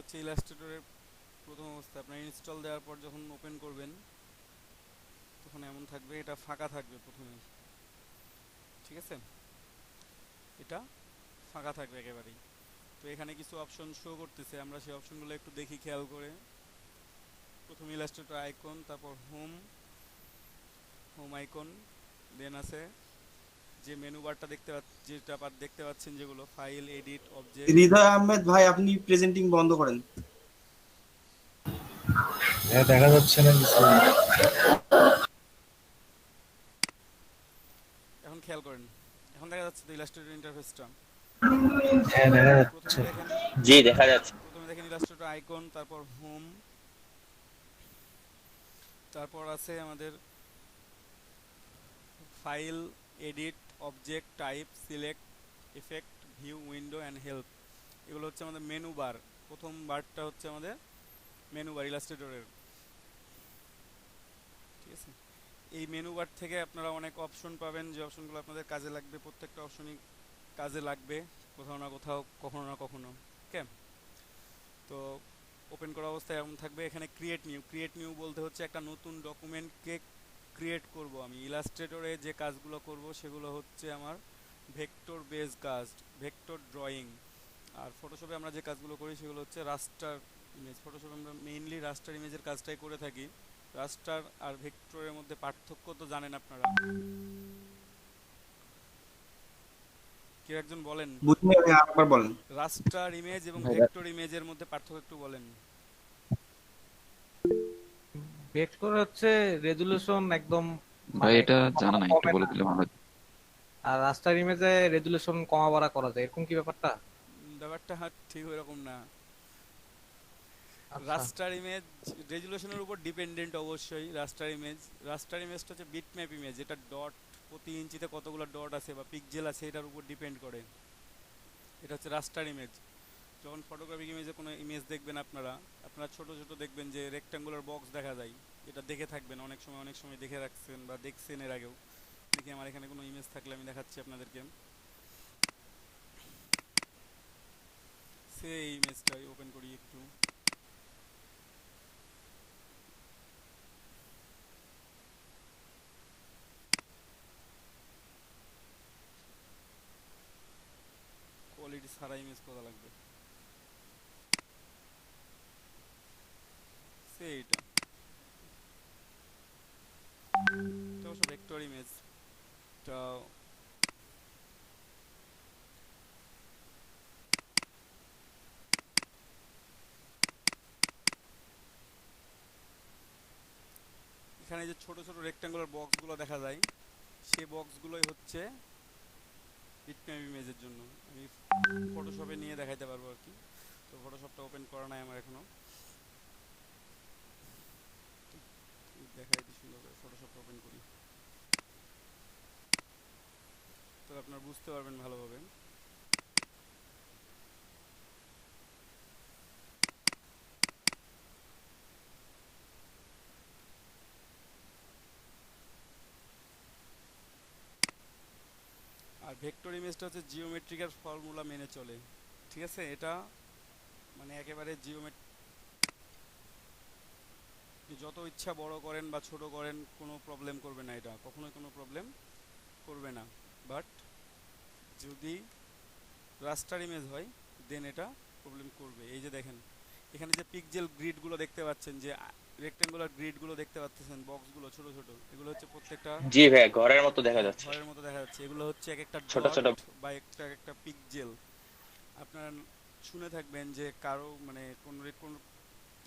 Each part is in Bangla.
হচ্ছে ইলাস্ট্রেটরের প্রথম অবস্থা। আপনার ইনস্টল দেওয়ার পর যখন ওপেন করবেন তখন এমন থাকবে, এটা ফাঁকা থাকবে প্রথমে, ঠিক আছে? এটা ফাঁকা থাকবে একেবারেই। তো এখানে কিছু অপশন শো করতেছে, আমরা সেই অপশনগুলো একটু দেখি খেয়াল করে। প্রথম ইলাস্ট্রেটর আইকন, তারপর হোম, হোম আইকন, দেন আছে যে মেনু বারটা দেখতে পাচ্ছেন, যেগুলো ফাইল, এডিট, অবজেক্ট। হৃদয় আহমেদ ভাই, আপনি প্রেজেন্টিং বন্ধ করেন। হ্যাঁ, দেখা যাচ্ছে না কিছু। এখন খেয়াল করেন, এখন দেখা যাচ্ছে তো ইলাস্ট্রেটর ইন্টারফেসটা। হ্যাঁ, দেখা প্রথমে যাচ্ছে। দেখেন, জি দেখা যাচ্ছে। ইলাস্ট্রেটর আইকন, তারপর হোম, তারপর আছে আমাদের file, edit, object, type, select, effect, view, window and help. এগুলো হচ্ছে আমাদের মেনু বার। প্রথম বারটা হচ্ছে আমাদের মেনু বার ইলাস্ট্রেটরের, ঠিক আছে? এই মেনু বার থেকে আপনারা অনেক অপশন পাবেন, যে অপশনগুলো আপনাদের কাজে লাগবে। প্রত্যেকটা অপশনই কাজে লাগবে কোথাও না কোথাও, কখনো না কখনো, ওকে? তো ওপেন করা অবস্থায় এমন থাকবে। এখানে ক্রিয়েট নিউ বলতে হচ্ছে একটা নতুন ডকুমেন্টকে ক্রিয়েট করব। আমি ইলাস্ট্রেটরে যে কাজগুলো করব সেগুলো হচ্ছে আমার ভেক্টর বেস কাজ, ভেক্টর ড্রয়িং। আর ফটোশপে আমরা যে কাজগুলো করি সেগুলো হচ্ছে রাস্টার ইমেজ। ফটোশপে আমরা মেইনলি রাস্টার ইমেজের কাজটাই করে থাকি। রাস্টার আর ভেক্টরের মধ্যে পার্থক্য তো জানেন আপনারা, কেউ একজন বলেন বুঝিনি ভাই, আরেকবার বলেন। রাস্টার ইমেজ এবং ভাই ভেক্টর ইমেজের মধ্যে পার্থক্য একটু বলেন। ভেক্টর হচ্ছে রেজুলেশন একদম ভাই মানে এটা জানা কমানো নাই, একটু কমে বলে না। দিলে ভালো হতো। আর রাস্টার ইমেজে রেজুলেশন কমা বাড়া করা যায়, এরকম কি ব্যাপারটা? ব্যাপারটা ঠিক ওইরকম না। আচ্ছা রাস্টার ইমেজ রেজুলেশনের উপর ডিপেন্ডেন্ট অবশ্যই। রাস্টার ইমেজটা হচ্ছে বিটম্যাপ ইমেজ, এটা ডট, প্রতি ইঞ্চিতে কতগুলো ডট আছে বা পিক্সেল আছে এটার উপর ডিপেন্ড করে। এটা হচ্ছে রাস্টার ইমেজ। যখন ফটোগ্রাফিক ইমেজে কোনো ইমেজ দেখবেন আপনারা, ছোট ছোট দেখবেন যে রেক্ট্যাঙ্গুলার বক্স দেখা যায়। এটা দেখে থাকবেন অনেক সময় দেখে রাখছেন বা দেখছেন এর আগেও। দেখি আমার এখানে কোনো ইমেজ থাকলে আমি দেখাচ্ছি আপনাদেরকে। সেই ইমেজটাই ওপেন করি একটু। কোয়ালিটি সারা ইমেজ করা লাগবে। সেইটা এটা অবশ্য ভেক্টর ইমেজ। টা এখানে যে ছোট ছোট রেক্ট্যাঙ্গুলার বক্সগুলো দেখা যায়, সেই বক্সগুলোই হচ্ছে বিটম্যাপ ইমেজের জন্য। আমি ফটোশপে নিয়ে দেখাইতে পারবো আর কি। তো ফটোশপটা ওপেন করা নাই আমার এখনো, দেখাই দিই সুন্দর করে। ফটোশপটা ওপেন করি, তো আপনারা বুঝতে পারবেন ভালোভাবে। আর ভেক্টর ইমেজটা হচ্ছে জিওমেট্রিক্যাল ফর্মুলা মেনে চলে, ঠিক আছে? এটা মানে একেবারে যত ইচ্ছা বড় করেন বা ছোট করেন কোনো প্রবলেম করবে না, এটা কখনোই কোনো প্রবলেম করবে না। বাট যদি রাস্টার ইমেজ হয় দেন এটা প্রবলেম করবে। এই যে দেখেন এখানে যে পিক্সেল গ্রিডগুলো দেখতে পাচ্ছেন, যে রেক্ট্যাঙ্গুলার গ্রিডগুলো দেখতে পাচ্ছেন, বক্সগুলো ছোট ছোট, এগুলো হচ্ছে প্রত্যেকটা, জি ভাইয়া, ঘরের মতো দেখা হ্যাঁ, যাচ্ছে। ঘরের মতো দেখা যাচ্ছে। এগুলো হচ্ছে এক একটা ছোট ডট ছোট। বা একটা একটা পিক্সেল। আপনারা শুনে থাকবেন যে কারো মানে কোন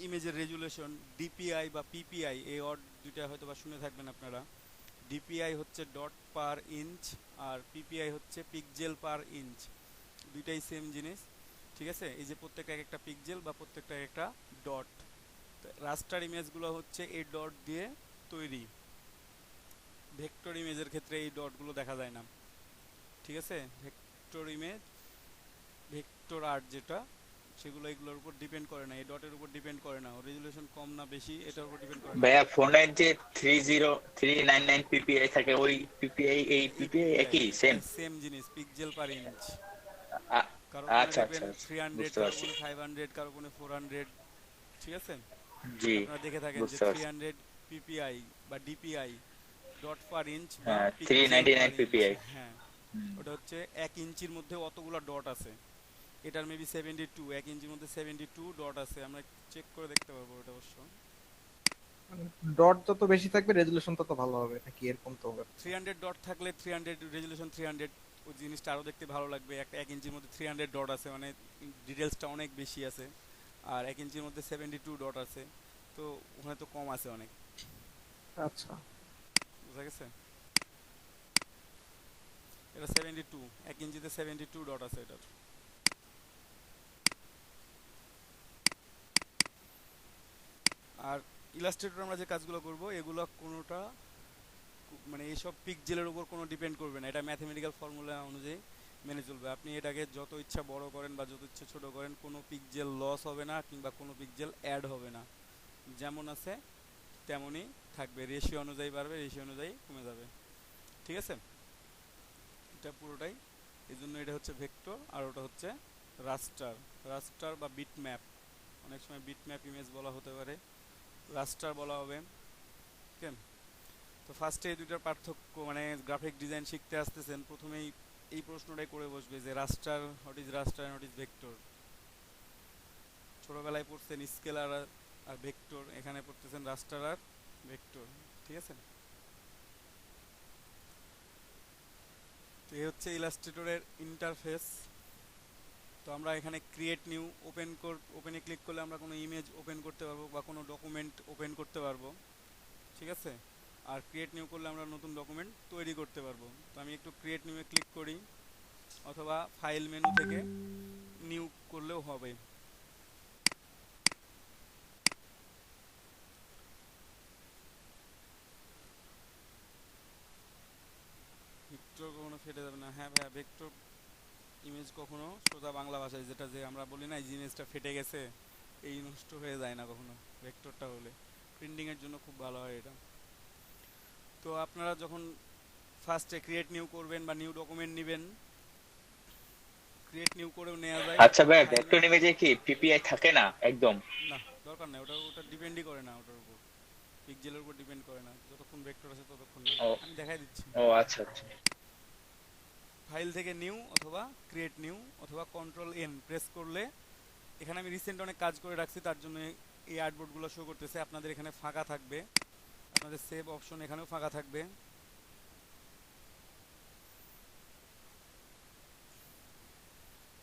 ইমেজের রেজুলেশন ডিপিআই বা পিপিআই, এই ওয়ার্ড দুইটা হয়তো বা শুনে থাকবেন আপনারা। ডিপিআই হচ্ছে ডট পার ইঞ্চ, আর পিপিআই হচ্ছে পিক্সেল পার ইঞ্চ। দুইটাই সেম জিনিস, ঠিক আছে? এই যে প্রত্যেকটা এক একটা পিক্সেল বা প্রত্যেকটা এক একটা ডট। রাস্টার ইমেজগুলো হচ্ছে এই ডট দিয়ে তৈরি। ভেক্টর ইমেজের ক্ষেত্রে এই ডটগুলো দেখা যায় না, ঠিক আছে? ভেক্টর ইমেজ, ভেক্টর আর্ট যেটা, সেগুলো এগুলোর উপর ডিপেন্ড করে না, এই ডটের উপর ডিপেন্ড করে না। রেজুলেশন কম না বেশি এটার উপর ডিপেন্ড করে না। ভাইয়া ফোনের যে 30399 পিপিআই থাকে, ওই পিপিআই এই এই পিপিআই পিপিআই একই সেম? এই সেম জিনিস, পিক্সেল পার ইঞ্চ। কারো ফোনে আচ্ছা দেখবেন আচ্ছা আচ্ছা 300, বুঝতে কারো পারছি। ফোনে 500, কারো ফোনে 400, ঠিক আছে? জি আপনারা দেখে থাকেন যে বুঝতে পারছি। 300 পিপিআই বা ডিপিআই, ডট পার ইঞ্চ বা হ্যাঁ থ্রি পিক্সেল নাইনটি পার নাইন ইঞ্চ। পিপিআই। হ্যাঁ, ওটা হচ্ছে 1 ইঞ্চির মধ্যে অতগুলো ডট আছে। এটার মেবি 72, 1 ইঞ্চির মধ্যে 72 ডট আছে। আমরা চেক করে দেখতে পারবো এটা অবশ্য। ডট যত বেশি থাকবে রেজুলেশন তত ভালো হবে নাকি এরকম তো হবে? 300 ডট থাকলে 300 রেজুলেশন 300, ওই জিনিসটা আরও দেখতে ভালো লাগবে। একটা 1 ইঞ্চির মধ্যে 300 ডট আছে মানে ডিটেলসটা অনেক বেশি আছে। আর 1 ইঞ্চির মধ্যে 72 ডট আছে, তো ওখানে তো কম আছে অনেক। আচ্ছা, বুঝা গেছে? এটা 72, 1 ইঞ্চিতে 72 ডট আছে এটার। আর ইলাস্ট্রেটর আমরা যে কাজগুলো করব এগুলো কোনোটা মানে এইসব পিক্সেলের উপর কোনো ডিপেন্ড করবে না। এটা ম্যাথমেটিক্যাল ফর্মুলা অনুযায়ী মেনে চলবে। আপনি এটাকে যত ইচ্ছা বড় করেন বা যত ইচ্ছা ছোট করেন, কোনো পিক্সেল লস হবে না কিংবা কোনো পিক্সেল অ্যাড হবে না। যেমন আছে তেমনই থাকবে, রেশিও অনুযায়ী বাড়বে, রেশিও অনুযায়ী কমে যাবে। ঠিক আছে? এটা পুরোটাই এই জন্য এটা হচ্ছে ভেক্টর আর ওটা হচ্ছে রাস্টার। রাস্টার বা বিটম্যাপ, অনেক সময় বিটম্যাপ ইমেজ বলা হতে পারে, রাস্টার বলা হবে। ঠিক আছে? তো ফার্স্টে এই দুইটার পার্থক্য, মানে গ্রাফিক ডিজাইন শিখতে আসতেছেন, প্রথমেই এই প্রশ্নটাই করে বসবে যে raster, what is raster and what is vector. ছোটবেলায় পড়ছেন স্কেলার আর ভেক্টর, এখানে পড়তেছেন রাস্টার আর ভেক্টর। ঠিক আছে? তো এই হচ্ছে ইলাস্ট্রেটরের ইন্টারফেস। তো আমরা এখানে ক্রিয়েট নিউ ওপেনে ক্লিক করলে আমরা কোনো ইমেজ ওপেন করতে পারবো বা কোনো ডকুমেন্ট ওপেন করতে পারবো। ঠিক আছে? আর ক্রিয়েট নিউ করলে আমরা নতুন ডকুমেন্ট তৈরি করতে পারবো। তো আমি একটু ক্রিয়েট নিউয়ে ক্লিক করি, অথবা ফাইল মেনু থেকে নিউ করলেও হবে। ভেক্টর কখনো ফেটে যাবে না। হ্যাঁ ভাইয়া, ভেক্টর ইমেজ কখনো সোজা বাংলা ভাষায় যেটা যে আমরা বলি না, এই জিনিসটা ফেটে গেছে, এই নষ্ট হয়ে যায় না কখনো। ভেক্টরটা হলে প্রিন্টিংয়ের জন্য খুব ভালো হয় এটা। তো আপনারা যখন ফার্স্টে ক্রিয়েট নিউ করবেন বা নিউ ডকুমেন্ট নেবেন, ক্রিয়েট নিউ করেও নেওয়া যায়। আচ্ছা ভাই ফাইল ভেক্টর ইমেজে কি পিপিআই থাকে না একদম? না, দরকার নেই, ওটা ওটা ডিপেন্ডই করে না ওটার উপর, পিক্সেলের উপর ডিপেন্ড করে না। যতক্ষণ ভেক্টর আছে ততক্ষণ না। ও আমি দেখাই দিচ্ছি। ও আচ্ছা আচ্ছা। ফাইল থেকে নিউ অথবা ক্রিয়েট নিউ অথবা কন্ট্রোল এন প্রেস করলে, এখানে আমি রিসেন্ট অনেক কাজ করে রাখছি তার জন্য এই আর্টবোর্ডগুলো শো করতেছে। আপনাদের এখানে ফাঁকা থাকবে, আপনাদের সেভ অপশন এখানেও ফাঁকা থাকবে।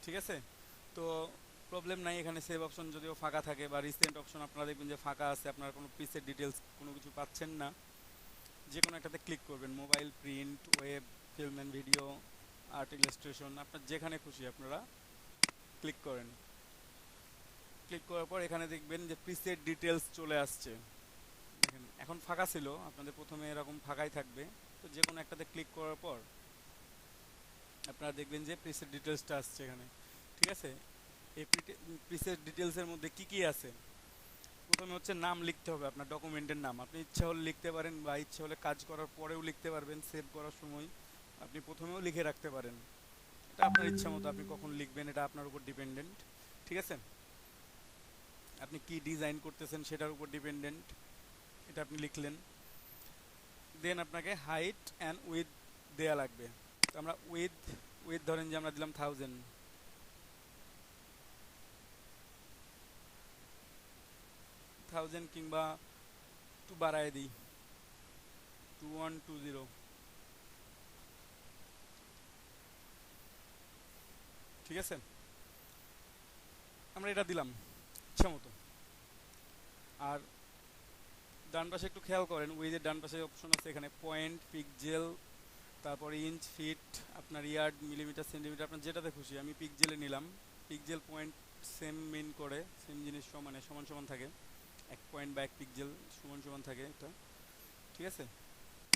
ঠিক আছে? তো প্রবলেম নাই, এখানে সেভ অপশন যদিও ফাঁকা থাকে বা রিসেন্ট অপশন আপনারা দেখবেন যে ফাঁকা আছে, আপনারা কোনো পিসের ডিটেলস কোনো কিছু পাচ্ছেন না, যে কোনো একটাতে ক্লিক করবেন। Mobile, print, web, film and video, art, illustration, আপনার যেখানে খুশি আপনারা ক্লিক করেন। ক্লিক করার পর এখানে দেখবেন যে প্রিসেট ডিটেলস চলে আসছে। দেখেন এখন ফাঁকা ছিল, আপনাদের প্রথমে এরকম ফাঁকাই থাকবে। তো যে কোনো একটাতে ক্লিক করার পর আপনারা দেখবেন যে প্রিসেট ডিটেলসটা আসছে এখানে। ঠিক আছে? এই প্রিসেট ডিটেলসের মধ্যে কি কি আছে, প্রথমে হচ্ছে নাম লিখতে হবে, আপনার ডকুমেন্টের নাম। আপনি ইচ্ছা হলে লিখতে পারেন বা ইচ্ছা হলে কাজ করার পরেও লিখতে পারবেন, সেভ করার সময় আপনি প্রথমেও লিখে রাখতে পারেন। এটা আপনার ইচ্ছা মতো আপনি কখন লিখবেন, এটা আপনার উপর ডিপেন্ডেন্ট। ঠিক আছে? আপনি কি ডিজাইন করতেছেন সেটার উপর ডিপেন্ডেন্ট, এটা আপনি লিখলেন। দেন আপনাকে হাইট অ্যান্ড উইথ দেয়া লাগবে। তো আমরা উইথ ধরেন যে আমরা দিলাম 1000 কিংবা একটু বাড়ায় দিই 2120। ঠিক আছে? আমরা এটা দিলাম ইচ্ছা মতো। আর ডান পাশে একটু খেয়াল করেন, উইথের ডান পাশে অপশন আছে এখানে পয়েন্ট, পিক্সেল, তারপর ইঞ্চ, ফিট, আপনার ইয়ার্ড, মিলিমিটার, সেন্টিমিটার, আপনার যেটাতে খুশি। আমি পিক্সেলে নিলাম। পিক্সেল পয়েন্ট সেম মিন করে, সেম জিনিস সমানে সমান সমান থাকে, 1 পয়েন্ট বা 1 পিক্সেল সমান সমান থাকে এটা। ঠিক আছে?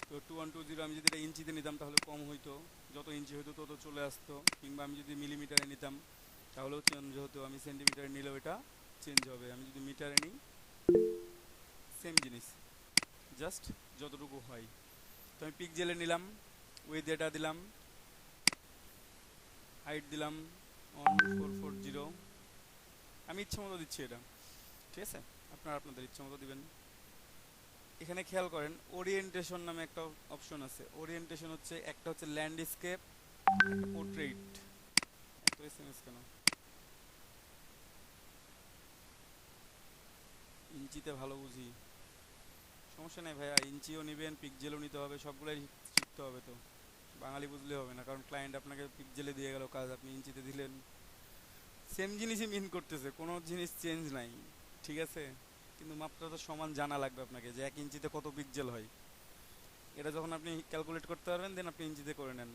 তো 2120 আমি যদি এটা ইঞ্চিতে নিতাম তাহলে কম হইতো, যত ইঞ্চি হইতো তত চলে আসতো। কিংবা আমি যদি মিলিমিটারে নিতাম তাহলেও চেঞ্জ হতো, আমি সেন্টিমিটারে নিলেও এটা চেঞ্জ হবে। আমি যদি মিটারে নিই সেম জিনিস, জাস্ট যতটুকু হয়। তো আমি পিক্সেলে নিলাম, উইথ এটা দিলাম, হাইট দিলাম অন 440। আমি ইচ্ছে মতো দিচ্ছি এটা, ঠিক আছে? আপনারা আপনাদের ইচ্ছে মতো দিবেন। এখানে খেয়াল করেন ওরিয়েন্টেশন নামে একটা অপশন আছে। ওরিয়েন্টেশন হচ্ছে একটা হচ্ছে ল্যান্ডস্কেপ, একটা পোর্ট্রেট। এত এসএমএস কেন? ইঞ্চিতে ভালো বুঝি, সমস্যা নেই ভাইয়া, ইঞ্চিও নেবেন, পিকজেলও নিতে হবে, সবগুলাই শিখতে হবে। তো বাঙালি বুঝলে হবে না, কারণ ক্লায়েন্ট আপনাকে পিকজেলে দিয়ে গেল কাজ, আপনি ইঞ্চিতে দিলেন, সেম জিনিসই মিন করতেছে, কোনো জিনিস চেঞ্জ নাই, ঠিক আছে? কিন্তু মাপটা তো সমান জানা লাগবে আপনাকে, যে 1 ইঞ্চিতে কত পিকজেল হয়। এটা যখন আপনি ক্যালকুলেট করতে পারবেন, দেন আপনি ইঞ্চিতে করে নেন।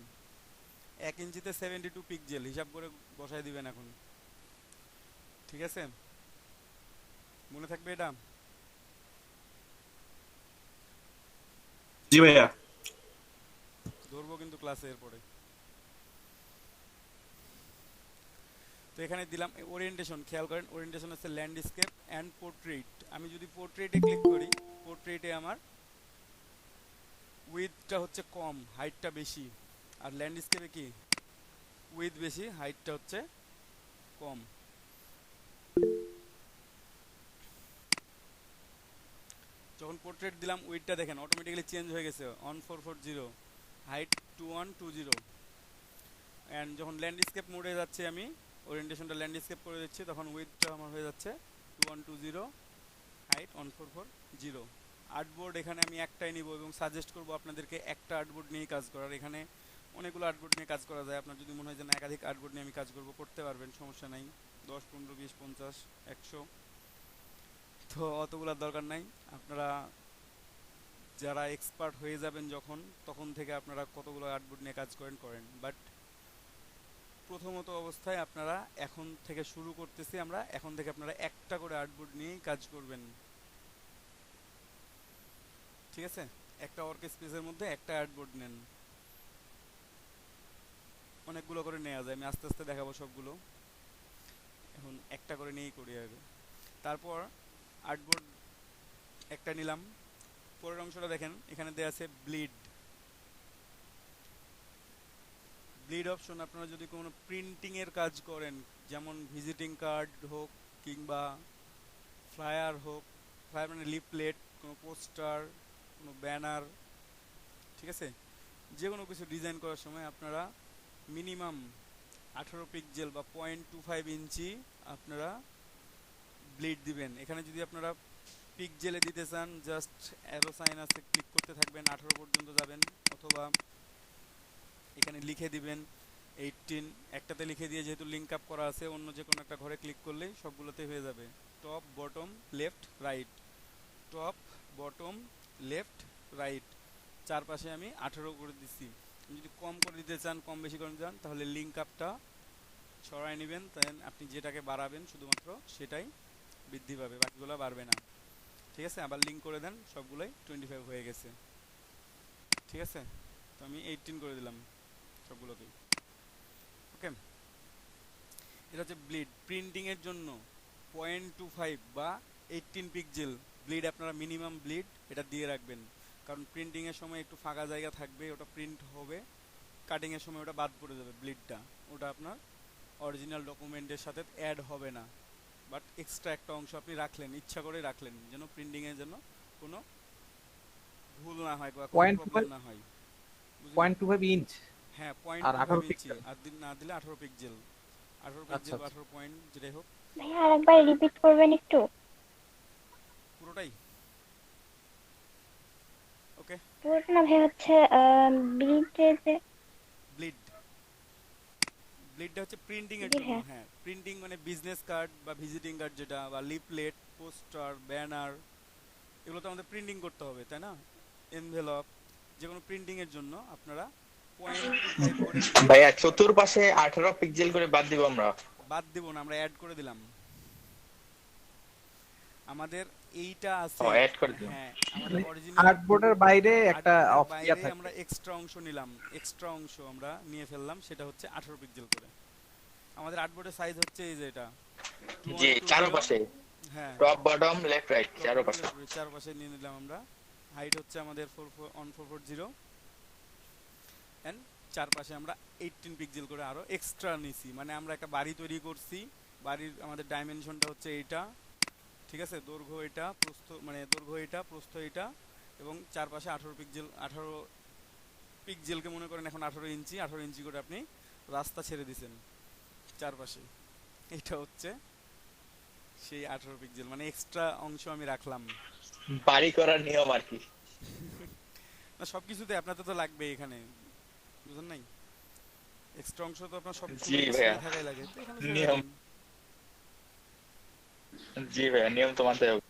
1 ইঞ্চিতে 72 পিকজেল হিসাব করে বসায় দিবেন এখন, ঠিক আছে? মনে থাকবে এটা? জি ভাইয়া। ধরবো কিন্তু ক্লাসে এরপরে। তো এখানে দিলাম ওরিয়েন্টেশন, খেয়াল করেন ওরিয়েন্টেশন হচ্ছে ল্যান্ডস্কেপ অ্যান্ড পোর্ট্রেট। আমি যদি পোর্ট্রেটে ক্লিক করি, পোর্ট্রেটে আমার উইথটা হচ্ছে কম, হাইটটা বেশি। আর ল্যান্ডস্কেপে কি উইথ বেশি, হাইটটা হচ্ছে কম। যখন পোর্ট্রেট দিলাম, উইথটা দেখেন অটোমেটিক্যালি চেঞ্জ হয়ে গেছে, 1440, হাইট 2120। অ্যান্ড যখন ল্যান্ডস্কেপ মোডে যাচ্ছে, আমি ওরিয়েন্টেশনটা ল্যান্ডস্কেপ করে দিচ্ছি, তখন উইথটা আমার হয়ে যাচ্ছে 2120, হাইট 1440। আর্টবোর্ড এখানে আমি একটাই নিব এবং সাজেস্ট করব আপনাদেরকে একটা আর্টবোর্ড নিয়েই কাজ করার। এখানে অনেকগুলো আর্টবোর্ড নিয়ে কাজ করা যায়, আপনার যদি মনে হয় যে না একাধিক আর্টবোর্ড নিয়ে আমি কাজ করব, করতে পারবেন, সমস্যা নাই। 10, 15, 20, 50, 100, তো অতগুলোর দরকার নাই। আপনারা যারা এক্সপার্ট হয়ে যাবেন যখন, তখন থেকে আপনারা কতগুলো আর্টবোর্ড নিয়ে কাজ করেন। বাট প্রথমত অবস্থায় আপনারা এখন থেকে শুরু করতেছি আমরা, এখন থেকে আপনারা একটা করে আর্টবোর্ড নিয়েই কাজ করবেন, ঠিক আছে? একটা ওয়ার্ক স্পেসের মধ্যে একটা আর্টবোর্ড নেন, অনেকগুলো করে নেওয়া যায়, আমি আস্তে আস্তে দেখাবো সবগুলো। এখন একটা করে নিয়েই করি আগে। তারপর আর্টবোর্ড একটা নিলাম, পরের অংশটা দেখেন, এখানে দেয়া আছে ব্লিড। ব্লিড অপশন, আপনারা যদি কোনো প্রিন্টিং এর কাজ করেন, যেমন ভিজিটিং কার্ড হোক কিংবা ফ্লায়ার হোক, ফ্লায়ার মানে লিফলেট, কোনো পোস্টার, কোনো ব্যানার, ঠিক আছে? যে কোনো কিছু ডিজাইন করার সময় আপনারা মিনিমাম 18 পিক্সেল বা 0.25 ইঞ্চি আপনারা ব্লিড দিবেন। এখানে যদি আপনারা পিক্সেলে দিতে চান, জাস্ট অ্যারো সাইন আছে, ক্লিক করতে থাকবেন, 18 পর্যন্ত যাবেন, অথবা এখানে লিখে দিবেন 18, একটাতে লিখে দিয়ে, যেহেতু লিঙ্ক আপ করা আছে, অন্য যে কোনো একটা ঘরে ক্লিক করলেই সবগুলোতে হয়ে যাবে। Top, bottom, left, right, top, bottom, left, right, চারপাশে আমি 18 করে দিচ্ছি। যদি কম করে দিতে চান, কম বেশি করে চান, তাহলে লিঙ্ক আপটা ছড়ায় নেবেন, তাই আপনি যেটাকে বাড়াবেন শুধুমাত্র সেটাই বৃদ্ধি পাবে, বাকিগুলো বাড়বে না, ঠিক আছে? আবার লিঙ্ক করে দেন, সবগুলোই 25 হয়ে গেছে, ঠিক আছে? তো আমি 18 করে দিলাম সবগুলোকে, ওকে? এটা হচ্ছে ব্লিড। প্রিন্টিং এর জন্য 0.25 বা 18 পিক্সেল ব্লিড আপনারা মিনিমাম ব্লিড এটা দিয়ে রাখবেন, কারণ প্রিন্টিং এর সময় একটু ফাঁকা জায়গা থাকবে, ওটা প্রিন্ট হবে, কাটিং এর সময় ওটা বাদ পড়ে যাবে ব্লিডটা, ওটা আপনার অরিজিনাল ডকুমেন্টের সাথে অ্যাড হবে না। বাট এক্সট্রা একটা অংশ আপনি রাখলেন, ইচ্ছা করে রাখলেন, যেন প্রিন্টিং এর জন্য কোনো ভুল না হয় বা কোনো প্রবলেম না হয়, বুঝলেন? 0.25 ইঞ্চ হ্যাঁ, আর 18 0.25 ইঞ্চি, পিক্সেল। আর দিন না দিলে 18 পিক্সেল, 18 আচ্ছা পিক্সেল বা আচ্ছা। 18 পয়েন্ট যেটাই হোক, ভাইয়া আরেকবার রিপিট করবেন একটু? পুরোটাই, ওকে? পুরোটা না ভাই, হচ্ছে বিটে যে ব্লিড, ব্লিডটা হচ্ছে প্রিন্টিং এর জি জন্য। হ্যাঁ। হ্যাঁ, প্রিন্টিং মানে বিজনেস কার্ড বা ভিজিটিং কার্ড যেটা, বা লিফলেট, পোস্টার, ব্যানার, এগুলো তো আমাদের প্রিন্টিং করতে হবে, তাই না? এনভেলপ, যে কোনো প্রিন্টিং এর জন্য আপনারা 0.25 করে নেবেন। ভাইয়া চতুর্পাশে 18 পিক্সেল করে বাদ দিব আমরা। বাদ দিব না, আমরা অ্যাড করে দিলাম। আমাদের এইটা ও আছে, অ্যাড করে দিও। হ্যাঁ, আমাদের অরিজিনাল আর্টবোর্ডের বাইরে একটা আর্টবোর্ডের অফ ইয়া বাইরে আমরা থাকবে। এক্সট্রা অংশ নিলাম, এক্সট্রা অংশ আমরা নিয়ে ফেললাম, সেটা হচ্ছে 18 পিক্সেল করে। আমাদের আর্টবোর্ডের সাইজ হচ্ছে এই যে এটা জি 2120, চারপাশে হ্যাঁ, টপ বটম লেফট রাইট চারপাশে। চারপাশে নিয়ে নিলাম আমরা। হাইট হচ্ছে আমাদের 1440 এন্ড চারপাশে আমরা 18 পিক্সেল করে আরো এক্সট্রা নিছি, মানে আমরা একটা বাড়ি তৈরি করছি, বাড়ির আমাদের ডাইমেনশনটা হচ্ছে এইটা, ঠিক আছে, দৈর্ঘ্য এটা, প্রস্থ মানে দৈর্ঘ্য এটা, প্রস্থ এটা, এবং চারপাশে 18 পিক্সেলকে মনে করেন এখন 18 ইঞ্চি করে আপনি রাস্তা ছেড়ে দিছেন চারপাশে। এটা হচ্ছে সেই 18 পিক্সেল, মানে এক্সট্রা অংশ আমি রাখলাম। বাড়ি করার নিয়ম আর কি। না সবকিছুতে আপনার তো লাগবে এখানে, বুঝলেন নাই, এক্সট্রা অংশ তো আপনার সব জি ভাইয়া, থাকাই লাগে, তো এখানে ছেড়ে নিয়ম। দিন। জি ভাইয়া, নিয়ম তো মানতে হবে।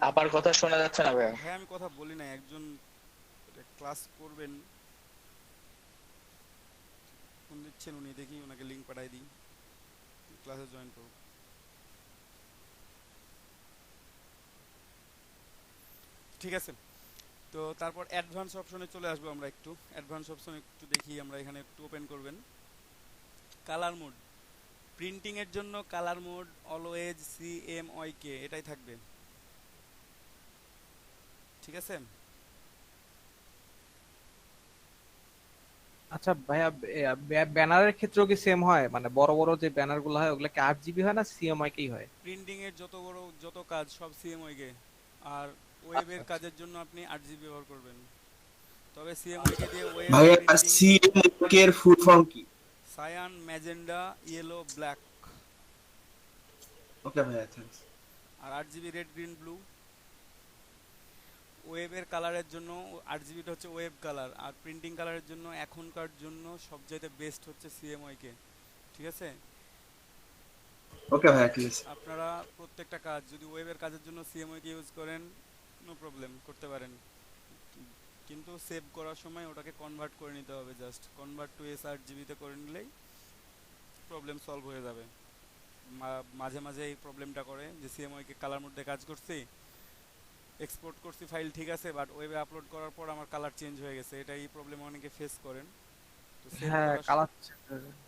আবার কথা শোনা যাচ্ছে না ভাইয়া। হ্যাঁ আমি কথা বলি না, একজন ক্লাস করবেন, কোন দিচ্ছেন উনি, দেখি ওনাকে লিংক পাঠাই দিই, ক্লাসে জয়েন করব। ঠিক আছে, তো তারপর অ্যাডভান্স অপশনে চলে আসবো আমরা, একটু অ্যাডভান্স অপশন একটু দেখি আমরা, এখানে একটু ওপেন করবেন। কালার মোড, প্রিন্টিং এর জন্য কালার মোড অলওয়েজ CMYK এটাই থাকবে, ঠিক আছে। আচ্ছা ভাইয়া, ব্যানারের ক্ষেত্রেও কি সেম হয়? মানে বড় বড় যে ব্যানার গুলো হয় ওগুলা কি 8 জিবি হয় না সিএমআই কেই হয়? প্রিন্টিং এর যত বড় যত কাজ সব CMYK, আর আচ্ছা ওয়েবের আচ্ছা। কাজের জন্য আপনি 8 GB ব্যবহার করবেন, তবে CMYK দিয়ে ওয়েব ভাইয়া প্রিন্টিং সিএমকে এর ফুল ফর্ম কি? সায়ান ম্যাজেন্ডা ইয়েলো ব্ল্যাক, ওকে ভাইয়া, থ্যাঙ্কস। আর 8 GB রেড গ্রিন ব্লু। ওয়েবের কালারের জন্য 8 GB হচ্ছে ওয়েব কালার, আর প্রিন্টিং কালারের জন্য এখনকার জন্য সবচাইতে বেস্ট হচ্ছে CMYK, ঠিক আছে। ওকে ভাইয়া, ঠিক আছে। আপনারা প্রত্যেকটা কাজ যদি ওয়েবের কাজের জন্য CMYK ইউজ করেন, নো প্রবলেম, করতে পারেন, কিন্তু সেভ করার সময় ওটাকে কনভার্ট করে নিতে হবে, জাস্ট কনভার্ট টু sRGB তে করে নিলেই প্রবলেম সলভ হয়ে যাবে। মাঝে মাঝে এই প্রবলেমটা করে যে CMYK কালার মধ্যে কাজ করছি, এক্সপোর্ট করছি ফাইল ঠিক আছে, বাট ওয়েবে আপলোড করার পর আমার কালার চেঞ্জ হয়ে গেছে, এটা এই প্রবলেম অনেকে ফেস করেন। তো সেভ হ্যাঁ করার কালার।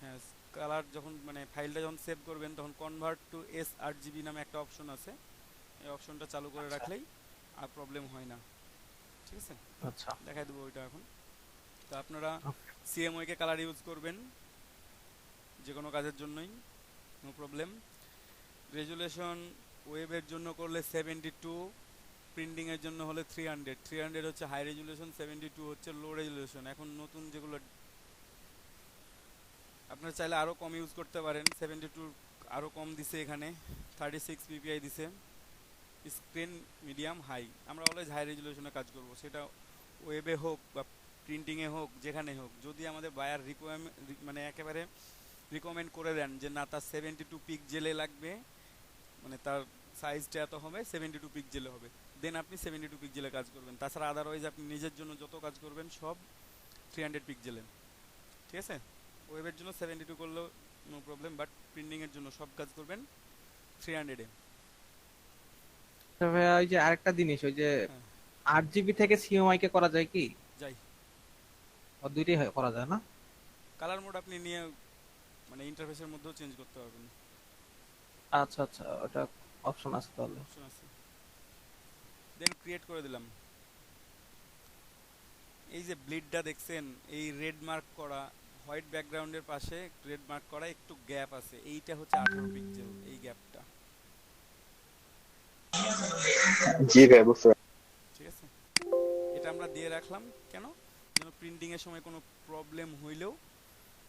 হ্যাঁ, কালার যখন মানে ফাইলটা যখন সেভ করবেন তখন কনভার্ট টু sRGB নামে একটা অপশন আছে, এই অপশনটা চালু করে রাখলেই আর প্রবলেম হয় না, ঠিক আছে। আচ্ছা দেখাই দেবো ওইটা এখন। তো আপনারা okay. CMYK কালার ইউজ করবেন যে কোনো কাজের জন্যই, নো প্রবলেম। রেজুলেশন ওয়েবের জন্য করলে 72, প্রিন্টিং এর জন্য হলে 300 হচ্ছে হাই রেজুলেশন, 72 হচ্ছে লো রেজুলেশন। এখন নতুন যেগুলো আপনারা চাইলে আরো কম ইউজ করতে পারেন, 72 আরো কম দিছে এখানে, 36 ppi দিছে। স্ক্রিন মিডিয়াম হাই, আমরা অলওয়েজ হাই রেজুলেশনে কাজ করব, সেটা ওয়েবে হোক বা প্রিন্টিং এ হোক, যেখানে হোক। যদি আমাদের বায়ার মানে একেবারে রিকমেন্ড করে দেন যে না তার 72 পিক্সেলে লাগবে, মানে তার সাইজটা এত হবে, 72 পিক্সেলে হবে, দেন আপনি 72 পিক্সেলে কাজ করবেন। তাছাড়া আদারওয়াইজ আপনি নিজের জন্য যত কাজ করবেন সব 300 পিক্সেলে, ঠিক আছে। ওয়েবের জন্য 72 করলেও নো প্রবলেম, বাট প্রিন্টিং এর জন্য সব কাজ করবেন 300 এ। আচ্ছা ভাইয়া, ওই যে আরেকটা জিনিস, ওই যে হ্যাঁ 8 জিবি থেকে সিএমআই কে করা যায় কি? যাই, ও দুইটাই করা যায় না? কালার মোড আপনি নিয়ে মানে ইন্টারফেসের মধ্যেও চেঞ্জ করতে পারবেন, আচ্ছা আচ্ছা, ওটা অপশন আছে তাহলে। অপশন আছে। দেন ক্রিয়েট করে দিলাম। এই যে ব্লিডটা দেখছেন, এই রেড মার্ক করা হোয়াইট ব্যাকগ্রাউন্ডের পাশে রেড মার্ক করা একটু গ্যাপ আছে, এইটা হচ্ছে 18 পিক্সেল, এই গ্যাপটা, জি ভাইয়া, বুঝতে পারছি। ঠিক আছে। এটা আমরা দিয়ে রাখলাম কেন, যেন প্রিন্টিং এর সময় কোনো প্রবলেম হইলেও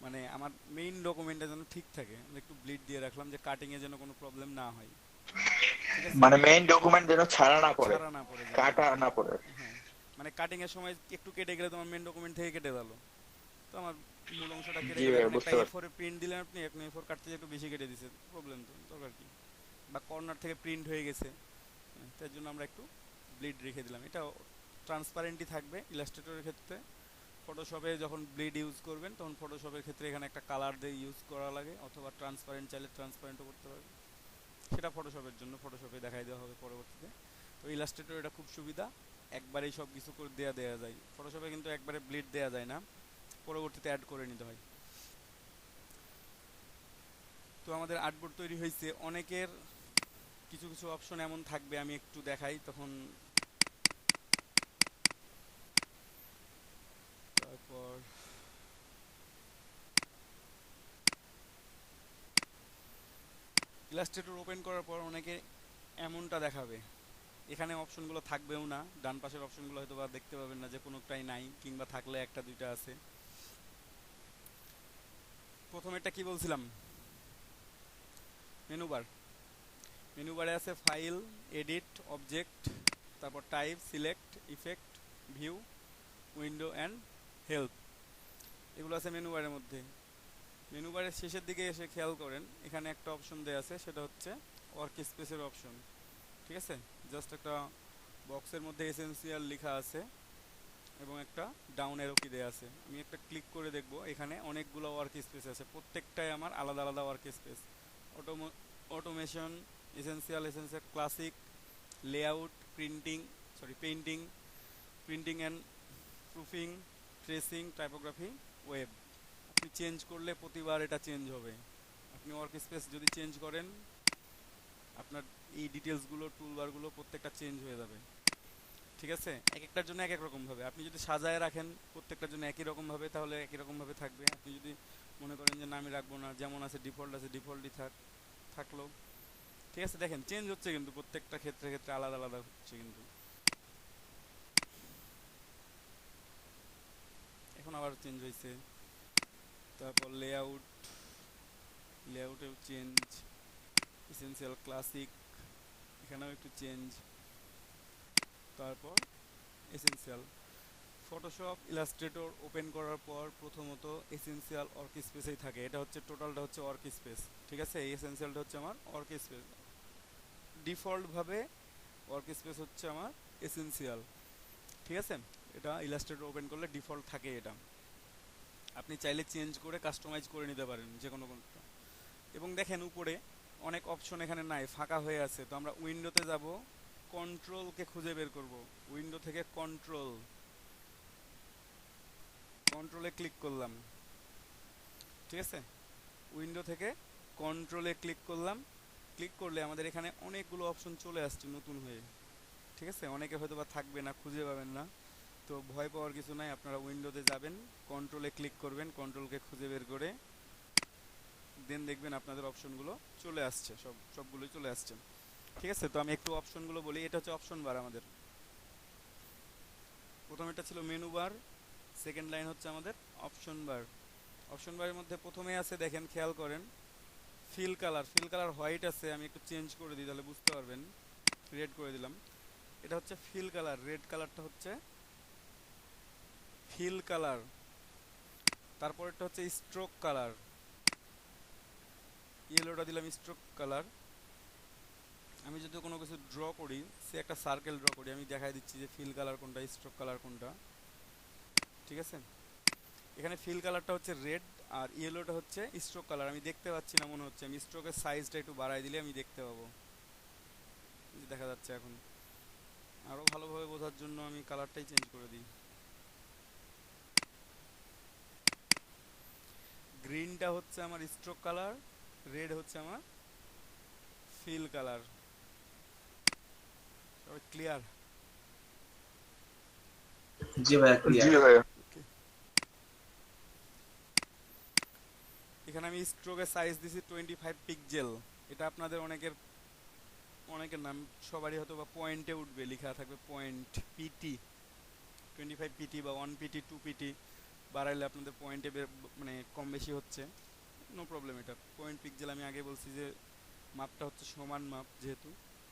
মানে আমার মেইন ডকুমেন্টটা যেন ঠিক থাকে, আমরা একটু ব্লিড দিয়ে রাখলাম যে কাটিং এ যেন কোনো প্রবলেম না হয়, ঠিক আছে, মানে মেইন ডকুমেন্ট যেন ছাড়া না পড়ে, ছাড়া না পড়ে যায়। কাটা না পড়ে। হ্যাঁ, মানে কাটিং এর সময় একটু কেটে গেলে তোমার মেইন ডকুমেন্ট থেকে কেটে গেল, তো আমার মূল অংশটা কেটে জি গেলে ভাইয়া, এখন একটা বুঝতে পারছি। A4 এ প্রিন্ট দিলেন আপনি, এখন A4 কাটতে একটু বেশি কেটে দিছে, প্রবলেম তো দরকার কি, বা কর্নার থেকে প্রিন্ট হয়ে গেছে, তার জন্য আমরা একটু ব্লিড রেখে দিলাম। এটা ট্রান্সপারেন্টই থাকবে ইলাস্ট্রেটরের ক্ষেত্রে। ফটোশপে যখন ব্লিড ইউজ করবেন তখন ফটোশপের ক্ষেত্রে এখানে একটা কালার দিয়ে ইউজ করা লাগে, অথবা ট্রান্সপারেন্ট চাইলে ট্রান্সপারেন্টও করতে পারবেন, সেটা ফটোশপের জন্য, ফটোশপে দেখাই দেওয়া হবে পরবর্তীতে। তো ইলাস্ট্রেটর এটা খুব সুবিধা, একবারেই সব কিছু করে দেয়া যায়। ফটোশপে কিন্তু একবারে ব্লিড দেয়া যায় না, পরবর্তীতে অ্যাড করে নিতে হয়। তো আমাদের আর্টবোর্ড তৈরি হয়েছে। অনেকের কিছু কিছু অপশন এমন থাকবে, আমি একটু দেখাই তখন। তারপর ইলাস্ট্রেটর ওপেন করার পর অনেকে এমনটা দেখাবে, এখানে অপশনগুলো থাকবেও না, ডান পাশের অপশনগুলো হয়তো বা দেখতে পাবেন না, যে কোনোটাই নাই, কিংবা থাকলে একটা দুইটা আছে। প্রথমে এটা কি বলছিলাম, মেনু বার। মেনু বারে আছে ফাইল, এডিট, অবজেক্ট, তারপর type, select, effect, view, window and help, এগুলো আছে মেনু বারের মধ্যে। মেনু বারের শেষের দিকে এসে খেয়াল করেন, এখানে একটা অপশন দেওয়া আছে, সেটা হচ্ছে ওয়ার্ক স্পেসের অপশন। ঠিক আছে, জাস্ট একটা বক্সের মধ্যে এসেনশিয়াল লেখা আছে এবং একটা ডাউন অ্যারো কি দেওয়া আছে। আমি একটা ক্লিক করে দেখব, এখানে অনেকগুলো ওয়ার্ক স্পেস আছে, প্রত্যেকটাই আমার আলাদা আলাদা work space. Automation, essential, essential classic, layout, painting, printing and proofing, tracing, typography, web. আপনি চেঞ্জ করলে প্রতিবার এটা চেঞ্জ হবে। আপনি ওয়ার্ক স্পেস যদি চেঞ্জ করেন, আপনার এই ডিটেলসগুলো, টুলবারগুলো প্রত্যেকটা চেঞ্জ হয়ে যাবে। ঠিক আছে, এক একটার জন্য এক এক রকম ভাবে। আপনি যদি সাজায় রাখেন প্রত্যেকটার জন্য একই রকম ভাবে, তাহলে একই রকম ভাবে থাকবে। আপনি যদি মনে করেন যে না আমি রাখবো না, যেমন আছে ডিফল্ট আছে, ডিফল্টই থাকলো। ঠিক আছে, দেখেন চেঞ্জ হচ্ছে কিন্তু প্রত্যেকটা ক্ষেত্রে ক্ষেত্রে আলাদা আলাদা হচ্ছে কিন্তু। এখন আবার চেঞ্জ হয়েছে। তারপর লেআউটেও চেঞ্জ, এসেনশিয়াল, ক্লাসিক, এখানেও একটু চেঞ্জ। তারপর এসেনশিয়াল, ফটোশপ, ইলাস্ট্রেটর ওপেন করার পর প্রথমত এসেনশিয়াল ওয়ার্ক স্পেসেই থাকে। এটা হচ্ছে টোটালটা হচ্ছে ওয়ার্ক স্পেস। ঠিক আছে, এই এসেনশিয়ালটা হচ্ছে আমার ওয়ার্ক স্পেস। ডিফল্টভাবে ওয়ার্ক স্পেস হচ্ছে আমার এসেনশিয়াল। ঠিক আছে, এটা ইলাস্ট্রেটর ওপেন করলে ডিফল্ট থাকে এটা। আপনি চাইলে চেঞ্জ করে কাস্টমাইজ করে নিতে পারেন যে কোনো কোনটা। এবং দেখেন উপরে অনেক অপশন এখানে নাই, ফাঁকা হয়ে আছে। তো আমরা উইন্ডোতে যাব, কন্ট্রোলকে খুঁজে বের করব। উইন্ডো থেকে কন্ট্রোলে ক্লিক করলাম। ঠিক আছে, উইন্ডো থেকে কন্ট্রোলে ক্লিক করলাম। ক্লিক করলে আমাদের এখানে অনেকগুলো অপশন চলে আসছে নতুন হয়ে। ঠিক আছে, অনেকে হয়তো বা থাকবে না, খুঁজে পাবেন না, তো ভয় পাওয়ার কিছু নাই। আপনারা উইন্ডোতে যাবেন, কন্ট্রোলে ক্লিক করবেন, কন্ট্রোলকে খুঁজে বের করে দেন দেখবেন আপনাদের অপশনগুলো চলে আসছে, সবগুলোই চলে আসছে। ঠিক আছে, তো আমি একটু অপশনগুলো বলি। এটা হচ্ছে অপশন বার আমাদের। প্রথম এটা ছিল মেনু বার, সেকেন্ড লাইন হচ্ছে আমাদের অপশন বার। অপশন বারের মধ্যে প্রথমে আছে, দেখেন খেয়াল করেন, ফিল কালার হোয়াইট আছে। আমি একটু চেঞ্জ করে দিই তাহলে বুঝতে পারবেন। রেড করে দিলাম। এটা হচ্ছে ফিল কালার, রেড কালারটা হচ্ছে ফিল কালার। তারপর এটা হচ্ছে স্ট্রোক কালার, ইয়েলোটা দিলাম স্ট্রোক কালার। আমি যদি কোনো কিছু ড্র করি, সে একটা সার্কেল ড্র করি, আমি দেখাই দিচ্ছি যে ফিল কালার কোনটা, স্ট্রোক কালার কোনটা। ঠিক আছে, এখানে ফিল কালারটা হচ্ছে রেড আর ইয়েলোটা হচ্ছে স্ট্রোক কালার। আমি দেখতে পাচ্ছি না মনে হচ্ছে, আমি স্ট্রোকের সাইজটা একটু বাড়াই দিলে আমি দেখতে পাবো, দেখা যাচ্ছে। এখন আরও ভালোভাবে বোঝার জন্য আমি কালারটাই চেঞ্জ করে দিই। গ্রিনটা হচ্ছে আমার স্ট্রোক কালার, রেড হচ্ছে আমার ফিল কালার। সবাই ক্লিয়ার? জি ভাইয়া জি ক্লিয়ার। ভাইয়া। এখানে আমি স্ট্রোকের সাইজ দিছি 25 পিক্সেল। এটা আপনাদের অনেকের নাম, সবারই হয়তো বা পয়েন্টে উঠবে, লেখা থাকবে পয়েন্ট, পিটি, 25 পিটি বা 1 পিটি, 2 পিটি বাড়াইলে আপনাদের পয়েন্টে মানে কম বেশি হচ্ছে, নো প্রবলেম। এটা পয়েন্ট পিক্সেল আমি আগে বলছি যে মাপটা হচ্ছে সমান মাপ,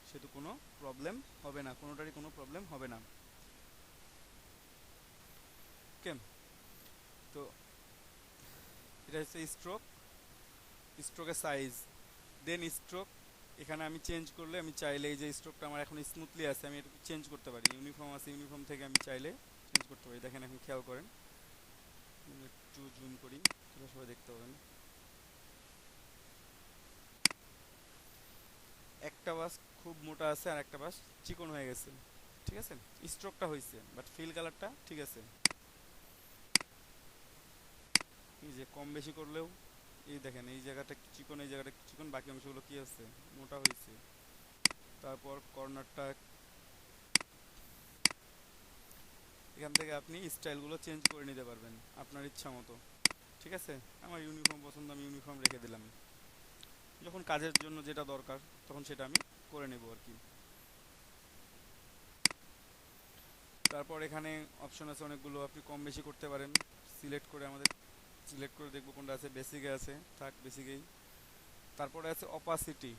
সেহেতু কোনো প্রবলেম হবে না, কোনোটারই কোনো প্রবলেম হবে না। ওকে, তো এটা হচ্ছে স্ট্রোকের সাইজ। দেন স্ট্রোক, এখানে আমি চেঞ্জ করলে, আমি চাইলে এই যে স্ট্রোকটা আমার এখন স্মুথলি আছে, আমি এটা চেঞ্জ করতে পারি। ইউনিফর্ম আছে, ইউনিফর্ম থেকে আমি চাইলে চেঞ্জ করতে পারি। দেখেন এখন খেয়াল করেন, একটু জুম করি তাহলে সবাই দেখতে পাবেন। একটা বাস খুব মোটা আছে আর একটা বাস চিকন হয়ে গেছে। ঠিক আছে, স্ট্রোকটা হয়েছে বাট ফিল কালারটা ঠিক আছে। এই যে কম বেশি করলেও এই দেখেন এই জায়গাটা চিকন, এই জায়গাটা চিকন, বাকি অংশগুলো কি আছে মোটা হয়েছে। তারপর কর্নারটা এখান থেকে আপনি স্টাইলগুলো চেঞ্জ করে নিতে পারবেন আপনার ইচ্ছা মতো। ঠিক আছে, আমার ইউনিফর্ম পছন্দ, আমি ইউনিফর্ম রেখে দিলাম। যখন কাজের জন্য যেটা দরকার তখন সেটা আমি করে নেব আর কি। তারপর এখানে অপশন আছে অনেকগুলো, আপনি কম বেশি করতে পারেন। সিলেক্ট করে দেখবো কোনটা আছে। বেসিকে আছে, থাক বেসিকেই। তারপরে আছে অপাসিটি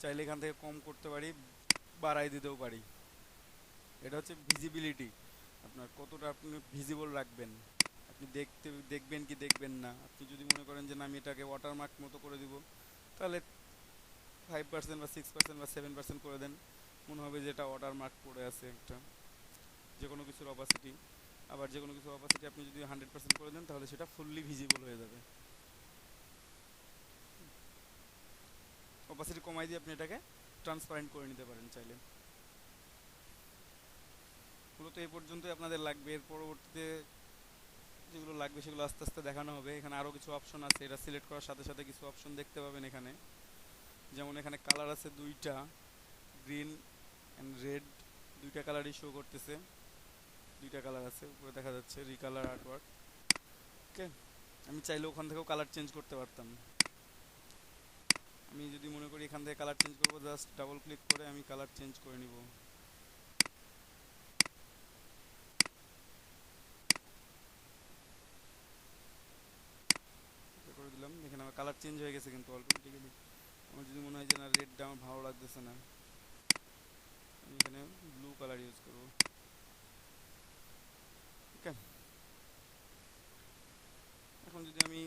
চাইলে এখান থেকে কম করতে পারি, বাড়াই দিতেও পারি। এটা হচ্ছে ভিজিবিলিটি, আপনার কতটা আপনি ভিজিবল রাখবেন, আপনি দেখবেন কি দেখবেন না। আপনি যদি মনে করেন যে না আমি এটাকে ওয়াটারমার্ক মতো করে দিব, তাহলে 5% বা 6% বা 7% করে দেন, মনে হবে যে এটা ওয়াটারমার্ক পড়ে আছে একটা যে কোনো কিছুর অপাসিটি। আবার যে কোনো কিছুর অপাসিটি আপনি যদি 100% করে দেন তাহলে সেটা ফুললি ভিজিবল হয়ে যাবে। অপাসিটি কমাই দিয়ে আপনি এটাকে ট্রান্সপারেন্ট করে নিতে পারেন চাইলে। মূলত এই পর্যন্তই আপনাদের লাগবে। এর পরবর্তীতে যেগুলো লাগবে সেগুলো আস্তে আস্তে দেখানো হবে। এখানে আরও কিছু অপশন আছে, এটা সিলেক্ট করার সাথে সাথে কিছু অপশন দেখতে পাবেন এখানে। যেমন এখানে কালার আছে দুইটা, গ্রিন অ্যান্ড রেড, দুইটা কালারই শো করতেছে। দুইটা কালার আছে, উপরে দেখা যাচ্ছে রিকালার আর্টওয়ার্ক। ওকে, আমি চাইলে ওখান থেকেও কালার চেঞ্জ করতে পারতাম। আমি যদি মনে করি এখান থেকে কালার চেঞ্জ করবো, জাস্ট ডাবল ক্লিক করে আমি কালার চেঞ্জ করে নিব। করে দিলাম, এখানে আমার কালার চেঞ্জ হয়ে গেছে কিন্তু অটোমেটিক্যালি। আমার যদি মনে হয় যে না রেডটা আমার ভালো লাগতেছে না, আমি এখানে ব্লু কালার ইউজ করব। ওকে, এখন যদি আমি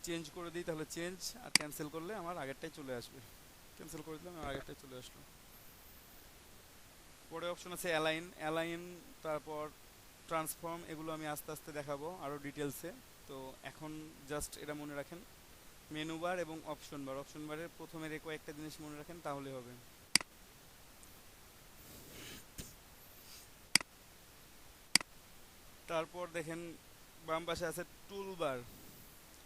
চেঞ্জ করে দিই তাহলে চেঞ্জ, আর ক্যান্সেল করলে আমার আগেরটাই চলে আসবে। ক্যান্সেল করে দিলাম, আমার আগেরটাই চলে আসলো। পরে অপশন আছে অ্যালাইন, তারপর ট্রান্সফর্ম, এগুলো আমি আস্তে আস্তে দেখাবো আরও ডিটেলসে। তো এখন জাস্ট এটা মনে রাখেন, মেনু বার এবং অপশন বারের প্রথমের এই কয়েকটা জিনিস মনে রাখেন তাহলে হবে। তারপর দেখেন বাম পাশে আছে টুলবার।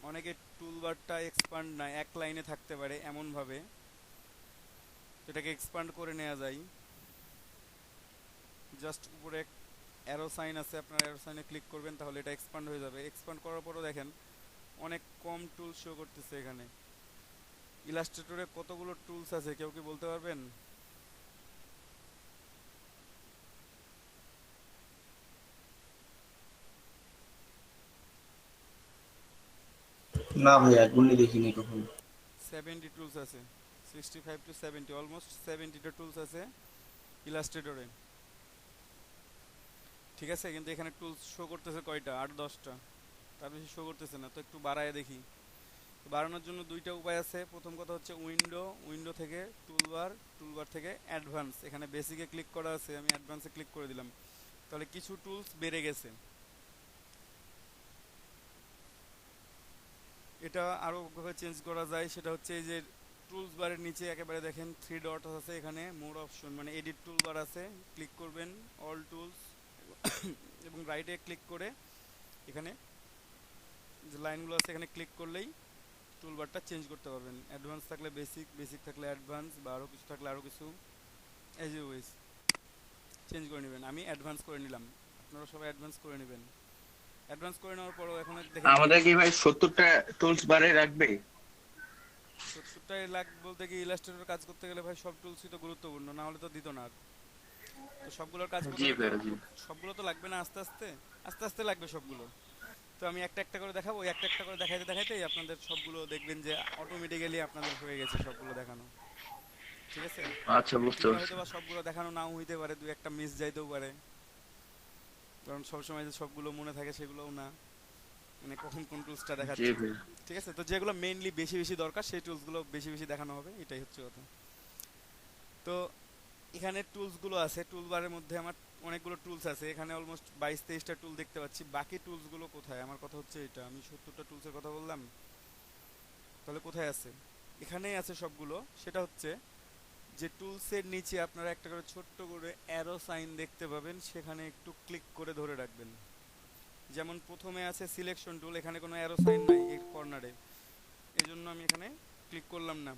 অনেকে টুলবারটা এক্সপান্ড না এক লাইনে থাকতে পারে এমনভাবে, এটাকে এক্সপান্ড করে নেওয়া যায়। জাস্ট উপরে অ্যারো সাইন আছে, আপনার অ্যারো সাইনে ক্লিক করবেন তাহলে এটা এক্সপান্ড হয়ে যাবে। এক্সপান্ড করার পরও দেখেন অনেক কম টুলস শো করতেছে এখানে। ইলাস্ট্রেটরে কতগুলো টুলস আছে কেউ কি বলতে পারবেন? না ভাইয়া, গুলি দেখিনি কখনো। 70 টুলস আছে, 65 to 70, অলমোস্ট 70টা টুলস আছে ইলাস্ট্রেটরে। ঠিক আছে, কিন্তু এখানে টুলস শো করতেছে কয়টা? 8-10টা, তার বেশি শো করতেছে না। তো একটু বাড়ায় দেখি। বাড়ানোর জন্য দুইটা উপায় আছে। প্রথম কথা হচ্ছে উইন্ডো থেকে টুলবার থেকে অ্যাডভান্স। এখানে বেসিকে ক্লিক করা আছে, আমি অ্যাডভান্সে ক্লিক করে দিলাম, তাহলে কিছু টুলস বেড়ে গেছে। এটা আরও ভাবে চেঞ্জ করা যায়, সেটা হচ্ছে এই যে টুলস বারের নিচে একেবারে দেখেন 3 ডট আছে, এখানে মোর অপশন মানে এডিট টুলবার আছে, ক্লিক করবেন অল টুলস এবং রাইটে ক্লিক করে এখানে যে লাইনগুলো আছে এখানে ক্লিক করলেই টুলবারটা চেঞ্জ করতে পারবেন। অ্যাডভান্স থাকলে বেসিক থাকলে অ্যাডভান্স, বা আরও কিছু থাকলে আরও কিছু এজ ওয়েজ চেঞ্জ করে নেবেন। আমি অ্যাডভান্স করে নিলাম, আপনারা সবাই অ্যাডভান্স করে নেবেন। অ্যাডভান্স করে নেওয়ার পরও এখন দেখেন আমাদের কি ভাই 70টা টুলস বারে রাখবে? 70টাই লাখ বলতে কি ইলাস্ট্রেটর কাজ করতে গেলে ভাই সব টুলসই তো গুরুত্বপূর্ণ, না হলে তো দিত না। তো সবগুলোর কাজ করতে জি হলে ভাই, জি। সবগুলো তো লাগবে না, আস্তে আস্তে লাগবে সবগুলো। তো আমি একটা একটা করে দেখাবো, একটা একটা করে দেখাইতেই আপনাদের সবগুলো দেখবেন যে অটোমেটিক্যালি আপনাদের হয়ে গেছে সবগুলো দেখানো। ঠিক আছে, আচ্ছা, বুঝতে এটা পারছি। হয়তো বা সবগুলো দেখানো নাও হইতে পারে, দুই একটা মিস যাইতেও পারে, কারণ সবসময় যে সবগুলো মনে থাকে সেগুলোও না, মানে কখন কোন টুলসটা জি দেখাচ্ছে। ভাই। ঠিক আছে, তো যেগুলো মেইনলি বেশি বেশি দরকার সেই টুলসগুলো বেশি বেশি দেখানো হবে, এটাই হচ্ছে কথা। তো এখানে টুলসগুলো আছে, টুলবারের মধ্যে আমার অনেকগুলো টুলস আছে, এখানে অলমোস্ট 22-23টা টুল দেখতে পাচ্ছি। বাকি টুলসগুলো কোথায়? আমার কথা হচ্ছে এটা, আমি 70টা টুলসের কথা বললাম, তাহলে কোথায় আছে? এখানেই আছে সবগুলো। সেটা হচ্ছে যে টুলসের নিচে আপনারা একটা করে ছোট্ট করে অ্যারো সাইন দেখতে পাবেন, সেখানে একটু ক্লিক করে ধরে রাখবেন। যেমন প্রথমে আছে সিলেকশন টুল, এখানে কোনো অ্যারো সাইন নাই এই কর্নারে, এই জন্য আমি এখানে ক্লিক করলাম না।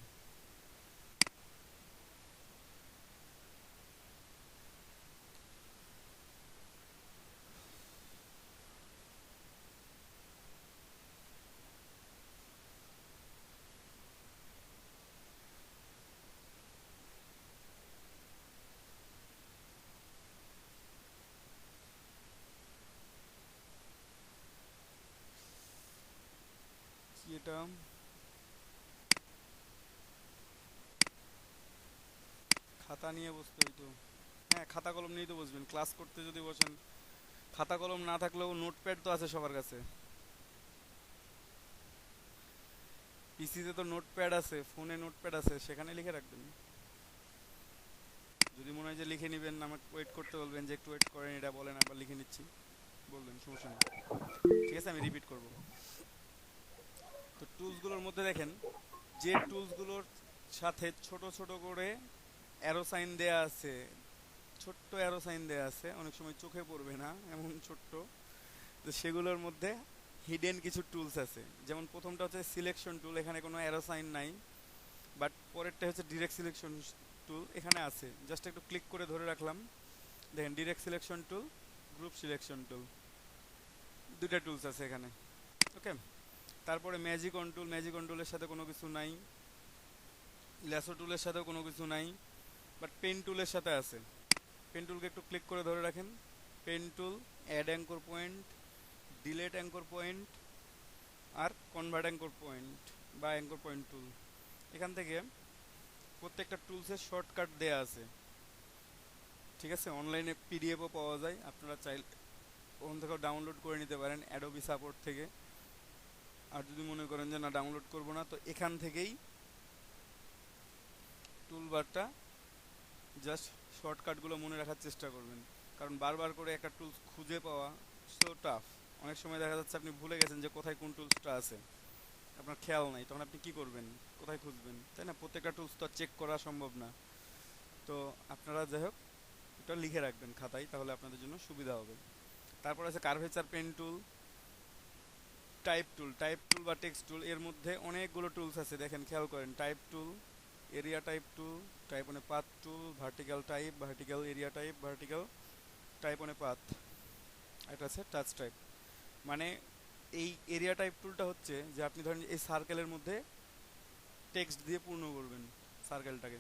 কি এটা, খাতা নিয়ে বসতে হইতো। হ্যাঁ, খাতা কলম নিয়েই তো বসবেন, ক্লাস করতে যদি বসেন। খাতা কলম না থাকলেও নোটপ্যাড তো আছে সবার কাছে, পিসিতে তো নোটপ্যাড আছে, ফোনে নোটপ্যাড আছে, সেখানে লিখে রাখবেন। যদি মনে হয় যে লিখে নেবেন, আমাকে ওয়েট করতে বলবেন যে একটু ওয়েট করেন, এটা বলেন, আবার লিখে নিচ্ছি বলবেন, সমস্যা নেই। ঠিক আছে, আমি রিপিট করব। তো টুলসগুলোর মধ্যে দেখেন, যে টুলসগুলোর সাথে ছোট ছোট করে অ্যারো সাইন দেয়া আছে, ছোট্ট অ্যারো সাইন দেয়া আছে, অনেক সময় চোখে পড়বে না এমন ছোট্ট, তো সেগুলোর মধ্যে হিডেন কিছু টুলস আছে। যেমন প্রথমটা হচ্ছে সিলেকশন টুল, এখানে কোনো অ্যারো সাইন নাই, বাট পরেরটা হচ্ছে ডিরেক্ট সিলেকশন টুল, এখানে আছে। জাস্ট একটু ক্লিক করে ধরে রাখলাম, দেখেন direct selection tool, group selection tool, দুটা টুলস আছে এখানে। ওকে, তারপরে magic on tool, magic on টুলের সাথে কোনো কিছু নাই, ল্যাসো টুলের সাথেও কোনো কিছু নাই, বাট পেন টুলের সাথে আছে। পেন টুলকে একটু ক্লিক করে ধরে রাখেন, pen tool, add anchor point, delete anchor point, আর কনভার্ট অ্যাঙ্কর পয়েন্ট বা অ্যাঙ্কর পয়েন্ট টুল। এখান থেকে প্রত্যেকটা টুলসের শর্টকাট দেয়া আছে। ঠিক আছে, অনলাইনে পিডিএফও পাওয়া যায়, আপনারা চাইলে ওখান থেকেও ডাউনলোড করে নিতে পারেন অ্যাডোবি সাপোর্ট থেকে। আর যদি মনে করেন যে না ডাউনলোড করব না, তো এখান থেকেই টুলবারটা জাস্ট শর্টকাটগুলো মনে রাখার চেষ্টা করবেন, কারণ বারবার করে একটা টুলস খুঁজে পাওয়া সো টাফ। অনেক সময় দেখা যাচ্ছে আপনি ভুলে গেছেন যে কোথায় কোন টুলসটা আছে, আপনার খেয়াল নাই, তখন আপনি কি করবেন, কোথায় খুঁজবেন, তাই না? প্রত্যেকটা টুলস তো চেক করা সম্ভব না। তো আপনারা যাই হোক এটা লিখে রাখবেন খাতায়, তাহলে আপনাদের জন্য সুবিধা হবে। তারপর আছে curvature pen tool, type tool, type tool বা টেক্সট টুল, এর মধ্যে অনেকগুলো টুলস আছে, দেখেন খেয়াল করেন। Type tool, area type tool, type on a path tool, vertical type, vertical area type, vertical type on a path, এটা আছে টাচ টাইপ। মানে এই এরিয়া টাইপ টুলটা হচ্ছে যে আপনি ধরেন এই সার্কেলের মধ্যে টেক্সট দিয়ে পূর্ণ করবেন সার্কেলটাকে,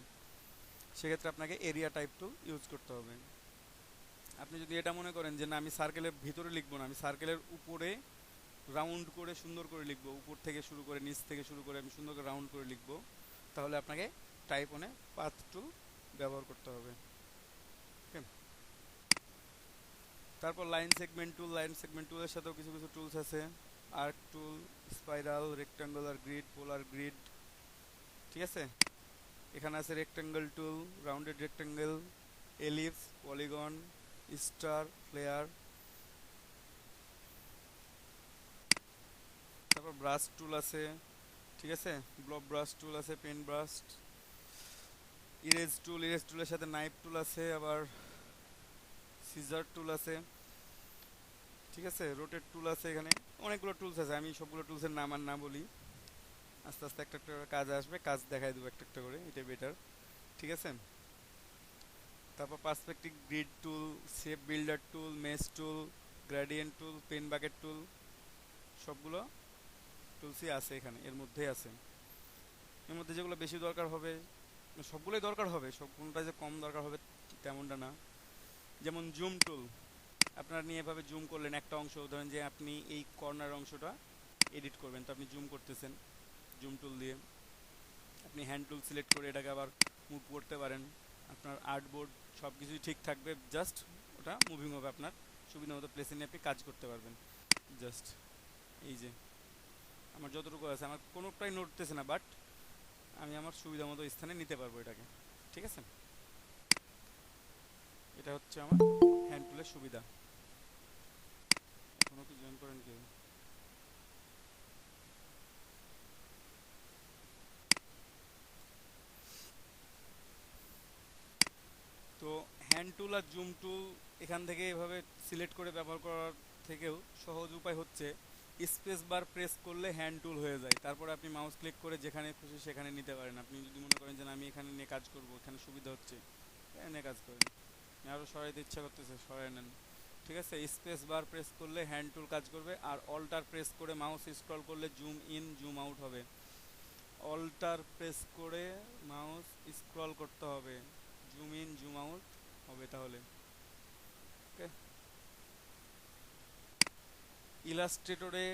সেক্ষেত্রে আপনাকে এরিয়া টাইপ টুল ইউজ করতে হবে। আপনি যদি এটা মনে করেন যে না আমি সার্কেলের ভিতরে লিখবো না, আমি সার্কেলের উপরে রাউন্ড করে সুন্দর করে লিখবো, উপর থেকে শুরু করে নিচ থেকে শুরু করে আমি সুন্দর করে রাউন্ড করে লিখবো, তাহলে আপনাকে টাইপ অনে পাথ টুল ব্যবহার করতে হবে। ওকে, তারপর line segment tool, line segment টুলের সাথেও কিছু কিছু টুলস আছে। Arc tool, spiral, rectangular grid, polar grid. ঠিক আছে, এখানে আছে rectangle tool, rounded rectangle, ellipse, polygon, star, flare. তারপর ব্রাশ টুল আছে, ঠিক আছে, ব্লব ব্রাশ টুল আছে, pen brush, erase tool, erase টুলের সাথে নাইফ টুল আছে, আবার সিজার টুল আছে। ঠিক আছে, রোটেট টুল আছে, এখানে অনেকগুলো টুলস আছে, আমি সবগুলো টুলসের নাম আর না বলি, আস্তে আস্তে একটা একটা করে কাজ আসবে, কাজ দেখাই দেবো একটা একটা করে, এটাই বেটার। ঠিক আছে, তারপর perspective grid tool, shape builder tool, mesh tool, gradient tool, pen bucket tool, সবগুলো টুলসই আছে এখানে, এর মধ্যেই আছে। এর মধ্যে যেগুলো বেশি দরকার হবে, সবগুলোই দরকার হবে, সব কোনটা যে কম দরকার হবে তেমনটা না। যেমন জুম টুল, আপনারা নিয়ে এভাবে জুম করলেন একটা অংশ, ধরেন যে আপনি এই কর্নার অংশটা এডিট করবেন, তো আপনি জুম করতেছেন জুম টুল দিয়ে, আপনি হ্যান্ড টুল সিলেক্ট করে এটাকে আবার মুভ করতে পারেন, আপনার আর্টবোর্ড সব কিছুই ঠিক থাকবে, জাস্ট ওটা মুভিং হবে, আপনার সুবিধা মতো প্লেসে নিয়ে আপনি কাজ করতে পারবেন। জাস্ট এই যে আমার যতটুকু আছে, আমার কোনোটাই নড়তেছে না, বাট আমি আমার সুবিধা মতো স্থানে নিতে পারবো এটাকে। ঠিক আছে, এটা হচ্ছে আমার হ্যান্ড টুলের সুবিধা। এখনো কি জয়েন করেন কেউ? তো হ্যান্ড টুল আর জুম টুল এখান থেকে এভাবে সিলেক্ট করে ব্যবহার করার থেকেও সহজ উপায় হচ্ছে স্পেস বার প্রেস করলে হ্যান্ড টুল হয়ে যায়, তারপর আপনি মাউস ক্লিক করে যেখানে খুশি সেখানে নিতে পারেন। আপনি যদি মনে করেন যে না, আমি এখানে নিয়ে কাজ করব, এখানে সুবিধা হচ্ছে, এখানে কাজ করেন। আরও সরাইতে ইচ্ছা করতেছে সরাই নেন। ঠিক আছে, স্পেস বার প্রেস করলে হ্যান্ড টুল কাজ করবে, আর অল্টার প্রেস করে মাউস স্ক্রল করলে জুম ইন জুম আউট হবে। অল্টার প্রেস করে মাউস স্ক্রল করতে হবে, জুম ইন জুম আউট হবে তাহলে। ওকে, ইলাস্ট্রেটরে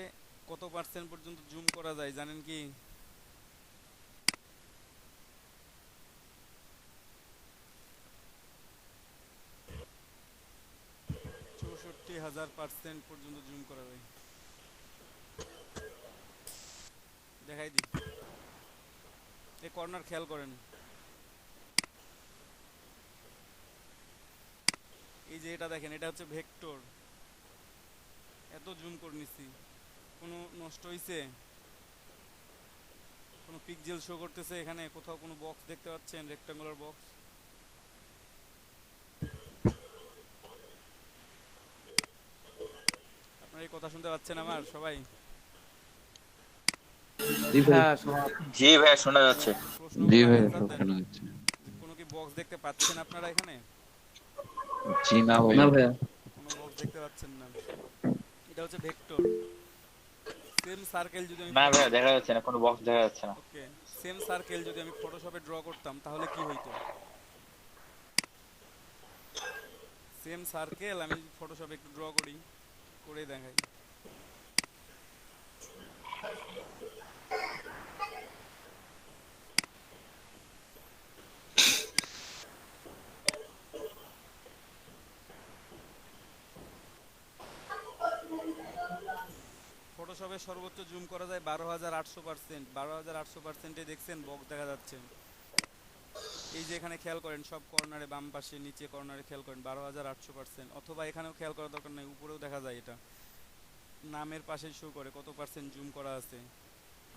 কত পার্সেন্ট পর্যন্ত জুম করা যায় জানেন কি? 64,000% পর্যন্ত জুম করা যায়। দেখাই দিই, এই কর্নার খেয়াল করেন, এই যে এটা দেখেন, এটা হচ্ছে ভেক্টর, এত জুম করে নিচ্ছি, কোনো নষ্ট হইছে? কোনো পিক্সেল শো করতেছে এখানে? কোথাও কোনো বক্স দেখতে পাচ্ছেন, রেক্টাঙ্গুলার বক্স? আপনারা এই কথা শুনতে পাচ্ছেন আমার সবাই? হ্যাঁ শোনা জি ভাইয়া শোনা যাচ্ছে। জি প্রশ্নগুলো ভাই, অ্যান্সার সব দেন। শোনা যাচ্ছে। কোনো কি বক্স দেখতে পাচ্ছেন আপনারা এখানে? জি না ভাই। না ভাইয়া। কোনো বক্স দেখতে পাচ্ছেন না। এটা হচ্ছে ভেক্টর। সেম সার্কেল যদি আমি না ভাইয়া দেখা যাচ্ছে না, কোনো বক্স দেখা যাচ্ছে না। ওকে, সেম সার্কেল যদি আমি ফটোশপে ড্র করতাম তাহলে কি হইতো? সেম সার্কেল আমি যদি ফটোশপে একটু ড্র করি, করে দেখাই। ফটোশপে সর্বোচ্চ জুম করা যায় 12,800%। 12,800%-এ দেখছেন বক্স দেখা যাচ্ছে। এই যে এখানে খেয়াল করেন, সব কর্নারে, বাম পাশে, নিচে কর্নারে খেয়াল করেন 12,800%। অথবা এখানেও খেয়াল করার দরকার নাই, উপরেও দেখা যায়, এটা নামের পাশে শো করে কত পার্সেন্ট জুম করা আছে।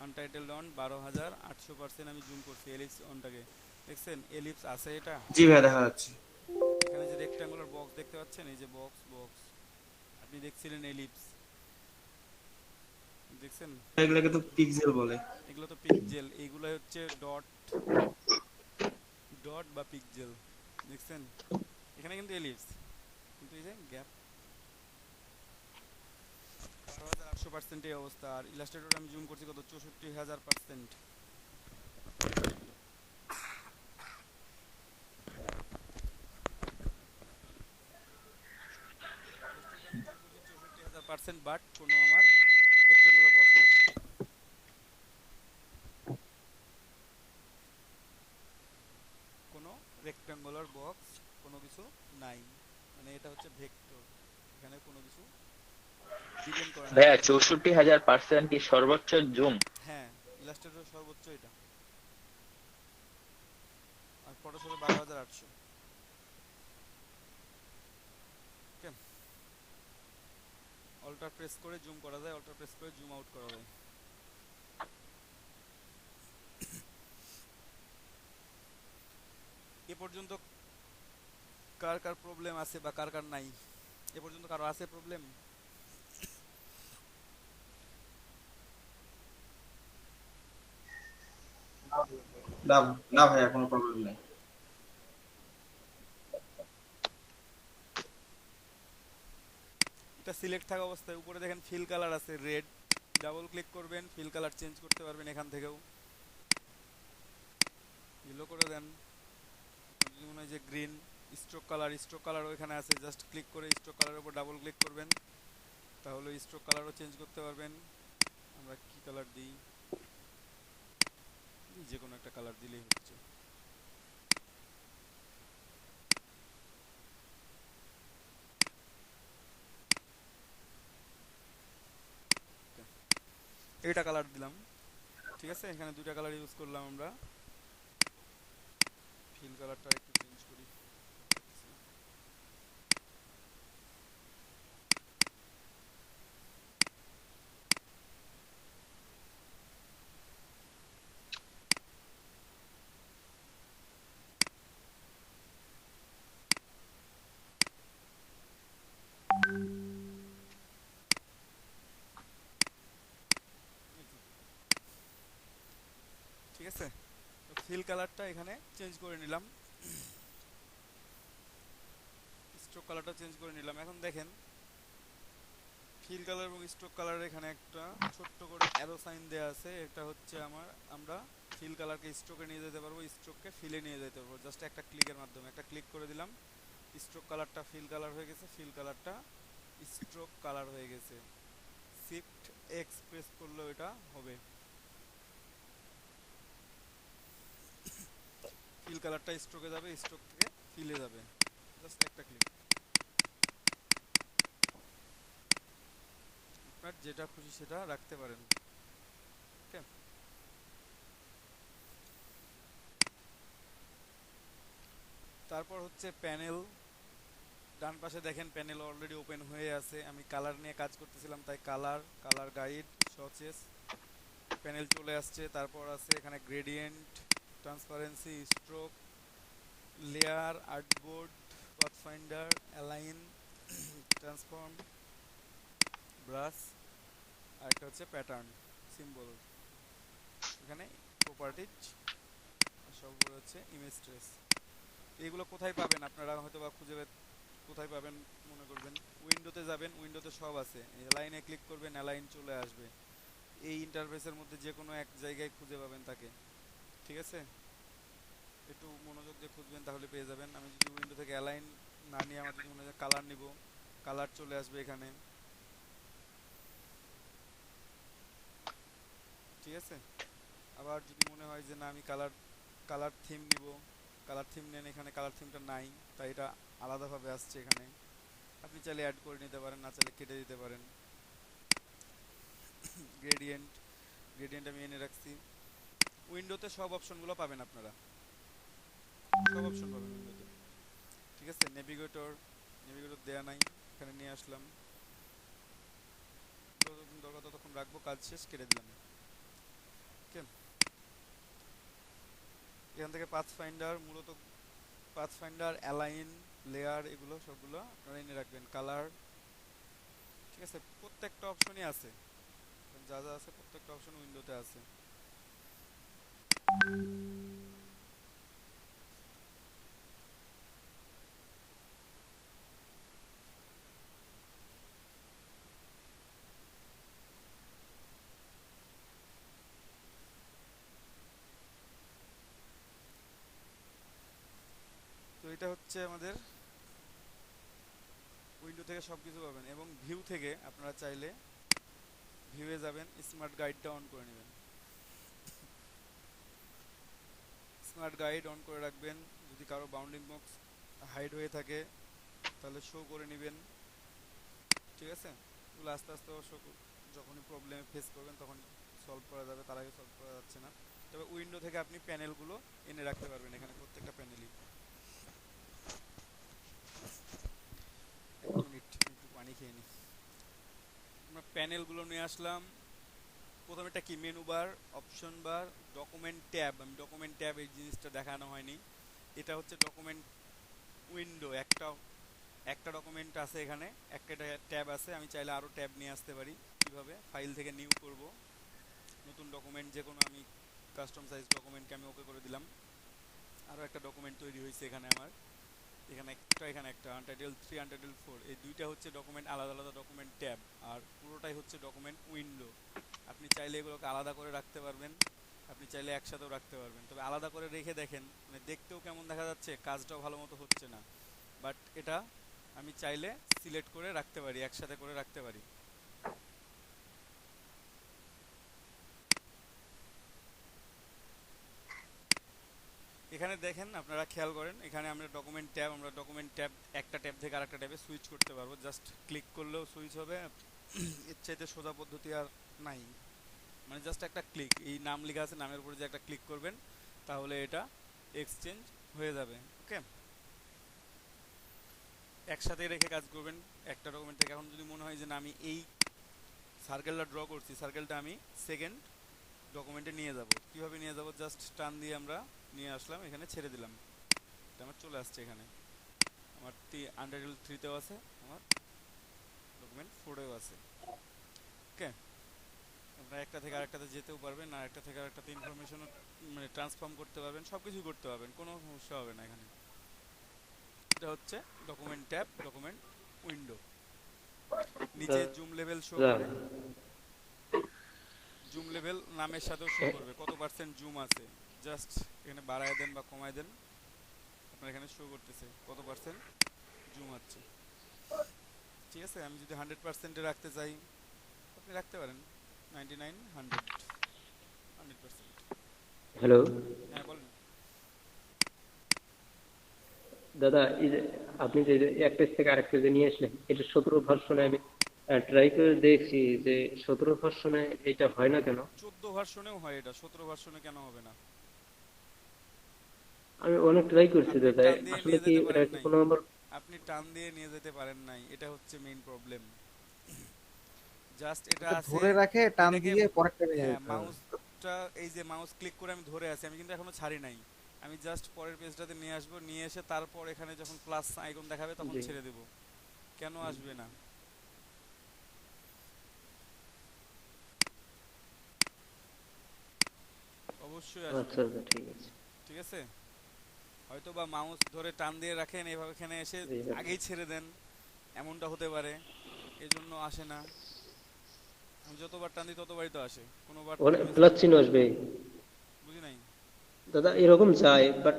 আনটাইটেলড অন 12,800% আমি জুম করছি এলিপস অনটাকে, দেখছেন এলিপস আছে এটা। জি ভাইয়া দেখা যাচ্ছে। এখানে যে রেক্টাঙ্গুলার বক্স দেখতে পাচ্ছেন, এই যে বক্স বক্স আপনি দেখছিলেন এলিপস, দেখছেন? এগুলোকে তো পিক্সেল বলে। এগুলো তো পিক্সেল, এইগুলো হচ্ছে ডট, ডট বা পিক্সেল, দেখছেন? এখানে কিন্তু এলিপস, কিন্তু এই যে গ্যাপ। 12,800% এই অবস্থা। আর ইলাস্ট্রেটরে আমি জুম করছি কত, 64,000%। বাট কোনো আমার রেক্টাঙ্গুলার বক্স নেই, কোনো রেক্টাঙ্গুলার বক্স, কোনো কিছু নাই। মানে এটা হচ্ছে ভেক্টর, এখানে কোনো কিছু ডিপেন্ড করে না। ভাইয়া 64,000% কি সর্বোচ্চ জুম? হ্যাঁ, ইলাস্ট্রেটর সর্বোচ্চ এটা, আর ফটোশপে 12,800। ওকে, অল্টার প্রেস করে জুম করা যায়, অল্টার প্রেস করে জুম আউট করা যায়। এ পর্যন্ত কার কার প্রবলেম আছে বা কার কার নাই? এ পর্যন্ত কারো আছে প্রবলেম? না, না ভাইয়া কোনো প্রবলেম নাই। এটা সিলেক্ট থাকা অবস্থায় উপরে দেখেন ফিল কালার আছে রেড, ডাবল ক্লিক করবেন, ফিল কালার চেঞ্জ করতে পারবেন এখান থেকেও। ইয়েলো করে দেন, যদি মনে হয় যে গ্রিন। স্ট্রোক কালার ওইখানে আছে, জাস্ট ক্লিক করে স্ট্রোক কালারের উপর ডাবল ক্লিক করবেন, তাহলে স্ট্রোক কালারও চেঞ্জ করতে পারবেন। আমরা কি কালার দিই? যে কোনো একটা কালার দিলেই হচ্ছে। এইটা কালার দিলাম, ঠিক আছে? এখানে দুইটা কালার ইউজ করলাম আমরা। ফিল কালারটা একটু চেঞ্জ করি। ঠিক আছে, তো ফিল কালারটা এখানে চেঞ্জ করে নিলাম, স্ট্রোক কালারটা চেঞ্জ করে নিলাম। এখন দেখেন ফিল কালার এবং স্ট্রোক কালার এখানে একটা ছোট্ট করে অ্যারো সাইন দেওয়া আছে, এটা হচ্ছে আমরা ফিল কালারকে স্ট্রোকে নিয়ে যেতে পারবো, স্ট্রোককে ফিলে নিয়ে যেতে পারবো জাস্ট একটা ক্লিকের মাধ্যমে। একটা ক্লিক করে দিলাম, স্ট্রোক কালারটা ফিল কালার হয়ে গেছে, ফিল কালারটা স্ট্রোক কালার হয়ে গেছে। শিফট এক্স প্রেস করলেও এটা হবে। ফিল কালারটা স্ট্রোকে যাবে, স্ট্রোক থেকে ফিলে যাবে, জাস্ট একটা ক্লিক। আপনার যেটা খুশি সেটা রাখতে পারেন। ওকে, তারপর হচ্ছে প্যানেল। ডান পাশে দেখেন প্যানেল অলরেডি ওপেন হয়ে আছে, আমি কালার নিয়ে কাজ করতেছিলাম তাই কালার গাইড সচেস প্যানেল চলে আসছে। তারপর আছে এখানে gradient, transparency, stroke, layer, artboard, pathfinder, align, transform, brush, আর একটা হচ্ছে প্যাটার্ন সিম্বল। এখানে প্রপার্টিজ, সব হচ্ছে ইমেজ ট্রেস। এগুলো কোথায় পাবেন আপনারা হয়তো বা কোথায় পাবেন মনে করবেন, উইন্ডোতে যাবেন, উইন্ডোতে সব আছে, অ্যালাইনে ক্লিক করবেন, অ্যালাইন চলে আসবে। এই ইন্টারফেসের মধ্যে যে কোনো এক জায়গায় খুঁজে পাবেন তাকে, ঠিক আছে, একটু মনোযোগ দিয়ে খুঁজবেন তাহলে পেয়ে যাবেন। আমি যদি উইন্ডো থেকে অ্যালাইন না নিয়ে আমার যদি মনে হয় কালার নিব, কালার চলে আসবে এখানে, ঠিক আছে। আবার যদি মনে হয় যে না আমি কালার থিম নিব, কালার থিম নেন, এখানে কালার থিমটা নাই তাই এটা আলাদাভাবে আসছে এখানে, আপনি চাইলে অ্যাড করে নিতে পারেন, না চাইলে কেটে দিতে পারেন। গ্রেডিয়েন্ট আমি এনে রাখছি। উইন্ডোতে সব অপশনগুলো পাবেন আপনারা, সব অপশন পাবেন উইন্ডোতে, ঠিক আছে। নেভিগেটর দেয়া নাই, এখানে নিয়ে আসলাম, যতক্ষণ দরকার ততক্ষণ রাখবো, কাজ শেষ কেটে দিলাম। ওকে, এখান থেকে মূলত পাথফাইন্ডার, অ্যালাইন, লেয়ার, এগুলো সবগুলো আপনারা এনে রাখবেন। কালার, ঠিক আছে, প্রত্যেকটা অপশনই আছে, যা যা আছে প্রত্যেকটা অপশন উইন্ডোতে আছে। তো এটা হচ্ছে আমাদের উইন্ডো থেকে সব কিছু পাবেন। এবং ভিউ থেকে আপনারা চাইলে ভিউয়ে যাবেন, স্মার্ট গাইডটা অন করে নেবেন, স্মার্ট গাইড অন করে রাখবেন। যদি কারো বাউন্ডিং বক্স হাইড হয়ে থাকে তাহলে শো করে নেবেন, ঠিক আছে। এগুলো আস্তে আস্তে যখনই প্রবলেম ফেস করবেন তখন সলভ করা যাবে, তার আগে সলভ করা যাচ্ছে না। তবে উইন্ডো থেকে আপনি প্যানেলগুলো এনে রাখতে পারবেন, এখানে প্রত্যেকটা প্যানেলই। এক মিনিট একটু পানি খেয়ে নিই। আমরা প্যানেলগুলো নিয়ে আসলাম। প্রথমে এটা কি, মেনু বার, অপশন বার, ডকুমেন্ট ট্যাব। আমি ডকুমেন্ট ট্যাব এই জিনিসটা দেখানো হয়নি, এটা হচ্ছে ডকুমেন্ট উইন্ডো। একটা ডকুমেন্ট আছে এখানে, একটা ট্যাব আছে, আমি চাইলে আরও ট্যাব নিয়ে আসতে পারি। কীভাবে, ফাইল থেকে নিউ করব, নতুন ডকুমেন্ট যে কোনো আমি কাস্টম সাইজ ডকুমেন্টকে আমি ওকে করে দিলাম। আরও একটা ডকুমেন্ট তৈরি হয়েছে এখানে আমার, এখানে একটা আনটাইটেল 3, আনটাইটেল 4, এই দুইটা হচ্ছে ডকুমেন্ট, আলাদা আলাদা ডকুমেন্ট ট্যাব, আর পুরোটাই হচ্ছে ডকুমেন্ট উইন্ডো। আপনি চাইলে এগুলোকে আলাদা করে রাখতে পারবেন, আপনি চাইলে একসাথেও রাখতে পারবেন। তবে আলাদা করে রেখে দেখেন, মানে দেখতেও কেমন দেখা যাচ্ছে, কাজটাও ভালো মতো হচ্ছে না। বাট এটা আমি চাইলে সিলেক্ট করে রাখতে পারি, একসাথে করে রাখতে পারি। এখানে দেখেন, আপনারা খেয়াল করেন, এখানে আমরা ডকুমেন্ট ট্যাব একটা ট্যাব থেকে আরেকটা ট্যাবে সুইচ করতে পারবো, জাস্ট ক্লিক করলেও সুইচ হবে। এর চাইতে সোজা পদ্ধতি আর নাই, মানে জাস্ট একটা ক্লিক, এই নাম লেখা আছে, নামের উপরে যে একটা ক্লিক করবেন তাহলে এটা এক্সচেঞ্জ হয়ে যাবে। ওকে, একসাথে রেখে কাজ করবেন একটা ডকুমেন্ট থেকে। এখন যদি মনে হয় যে না আমি এই সার্কেলটা ড্র করছি, সার্কেলটা আমি সেকেন্ড ডকুমেন্টে নিয়ে যাব, কীভাবে নিয়ে যাব, জাস্ট টান দিয়ে আমরা নিয়ে আসলাম, এখানে ছেড়ে দিলাম, এটা আমার চলে আসছে। এখানে আমার আনটাইটেল 3তেও আছে, আমার ডকুমেন্ট 4এও আছে। ওকে, আপনারা একটা থেকে আরেকটাতে যেতেও পারবেন, আর একটা থেকে আরেকটাতে ইনফরমেশনও মানে ট্রান্সফর্ম করতে পারবেন, সব কিছুই করতে পারবেন, কোনো সমস্যা হবে না এখানে। এটা হচ্ছে ডকুমেন্ট ট্যাব, ডকুমেন্ট উইন্ডো। নিচে জুম লেভেল শো করে, জুম লেভেল নামের সাথেও শো করবে কত পার্সেন্ট জুম আছে। জাস্ট এখানে বাড়ায় দেন বা কমায় দেন, আপনার এখানে শো করতেছে কত পার্সেন্ট জুম আছে। ঠিক আছে, আমি যদি 100%-এ রাখতে চাই আপনি রাখতে পারেন, 99, 100, 100%। হ্যালো হ্যাঁ বলেন। দাদা, এই যে আপনি যে এক পেজ থেকে আরেক পেজে নিয়ে আসলেন, এটা 17 ভার্সনে আমি ট্রাই করে দেখছি যে 17 ভার্সনে এটা হয় না কেন? 14 ভার্সনেও হয় এটা, 17 ভার্সনে কেন হবে না? আমি অনেক ট্রাই করছি আপনি দাদা, টান দিয়ে আসলে নিয়ে কি যেতে এটা পারেন কি নাই, কোনো আমার আপনি টান দিয়ে নিয়ে যেতে পারেন নাই, এটা হচ্ছে মেইন প্রবলেম। জাস্ট এটা এটা আছে, ধরে রাখে টান এটাকে দিয়ে পরেরটা নিয়ে হ্যাঁ যেতে হবে। মাউসটা এই যে মাউস ক্লিক করে আমি ধরে আছি, আমি কিন্তু এখনো ছাড়ি নাই। আমি জাস্ট পরের পেজটাতে নিয়ে আসবো, নিয়ে এসে তারপর এখানে যখন প্লাস আইকন দেখাবে তখন জি। ছেড়ে দেব। কেন আসবে না? অবশ্যই আসবে। আচ্ছা আচ্ছা ঠিক আছে। ঠিক আছে, হয়তো বা মাউস ধরে টান দিয়ে রাখেন, এভাবে এখানে এসে জি, জি। আগেই ছেড়ে দেন, এমনটা হতে পারে, এজন্য আসে না। আমি যতবার টান দিই ততবারই তো আসে, কোনোবার তো ওখানে miss প্লাস হয়। চিহ্ন আসবে বুঝি নাই। দাদা, এরকম যায় বাট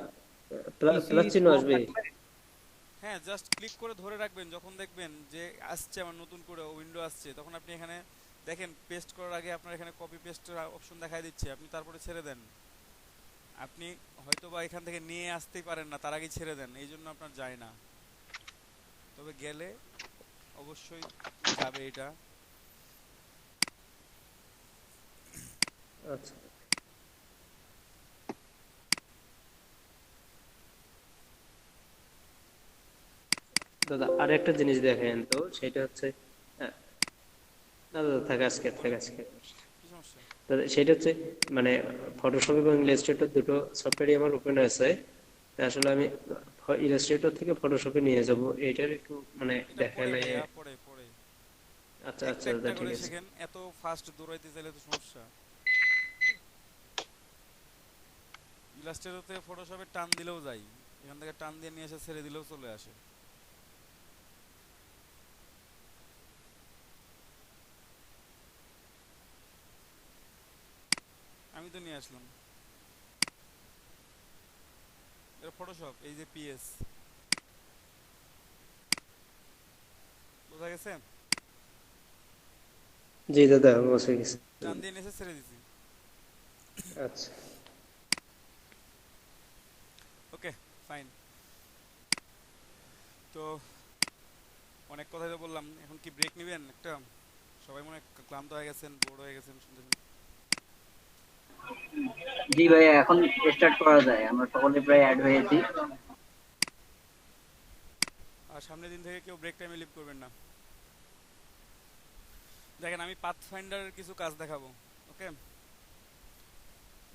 পিসি প্লাস চিহ্ন স্লো আসবে। থাকলে হ্যাঁ, জাস্ট ক্লিক করে ধরে রাখবেন, যখন দেখবেন যে আসছে আমার নতুন করে উইন্ডো আসছে, তখন আপনি এখানে দেখেন পেস্ট করার আগে আপনার এখানে কপি পেস্টের অপশন দেখাই দিচ্ছে, আপনি তারপরে ছেড়ে দেন। আপনি হয়তো বা এখান থেকে নিয়ে আসতেই পারেন না, তার আগেই ছেড়ে দেন, এই জন্য আপনার যায় না। তবে গেলে অবশ্যই যাবে এটা। আচ্ছা দাদা, আর একটা জিনিস দেখেন তো, সেটা হচ্ছে আহ, না দাদা, থাক আজকে, থাক বলেন আজকে। কি সমস্যা? দাদা সেটা হচ্ছে মানে ফটোশপ এবং ইলাস্ট্রেটর দুটো সফটওয়্যারই আমার ওপেন আছে। তা আসলে আমি ইলাস্ট্রেটর থেকে ফটোশপে নিয়ে যাব, এটার একটু মানে এটা পড়ে দেখালে। ভাইয়া, পড়ে পড়ে আচ্ছা একটা আচ্ছা একটা দাদা ঠিক করে আছে। শেখেন, এত ফাস্ট দৌড়াইতে চাইলে তো সমস্যা। ইলাস্ট্রেটর থেকে ফটোশপে টান দিলেও যাই, এখান থেকে টান দিয়ে নিয়ে এসে ছেড়ে দিলেও চলে আসে। আমি তো নিয়ে আসলাম, এটা ফটোশপ, এই যে পিএস, বোঝা গেছে? জি দাদা, বসে গেছে। টান দিয়ে নিয়ে এসে ছেড়ে দিছি। আচ্ছা ওকে, ফাইন। তো অনেক কথাই তো বললাম, এখন কি ব্রেক নেবেন একটা? সবাই মনে হয় ক্লান্ত হয়ে গেছেন, বোর হয়ে গেছেন শুনতে শুনতে। জি ভাইয়া, এখন স্টার্ট করা যায়, আমরা সকলে প্রায় অ্যাড হয়েছি। আর সামনের দিন থেকে কেউ ব্রেক টাইমে লিভ করবেন না। দেখেন, আমি পাথ ফাইন্ডারের কিছু কাজ দেখাবো। ওকে,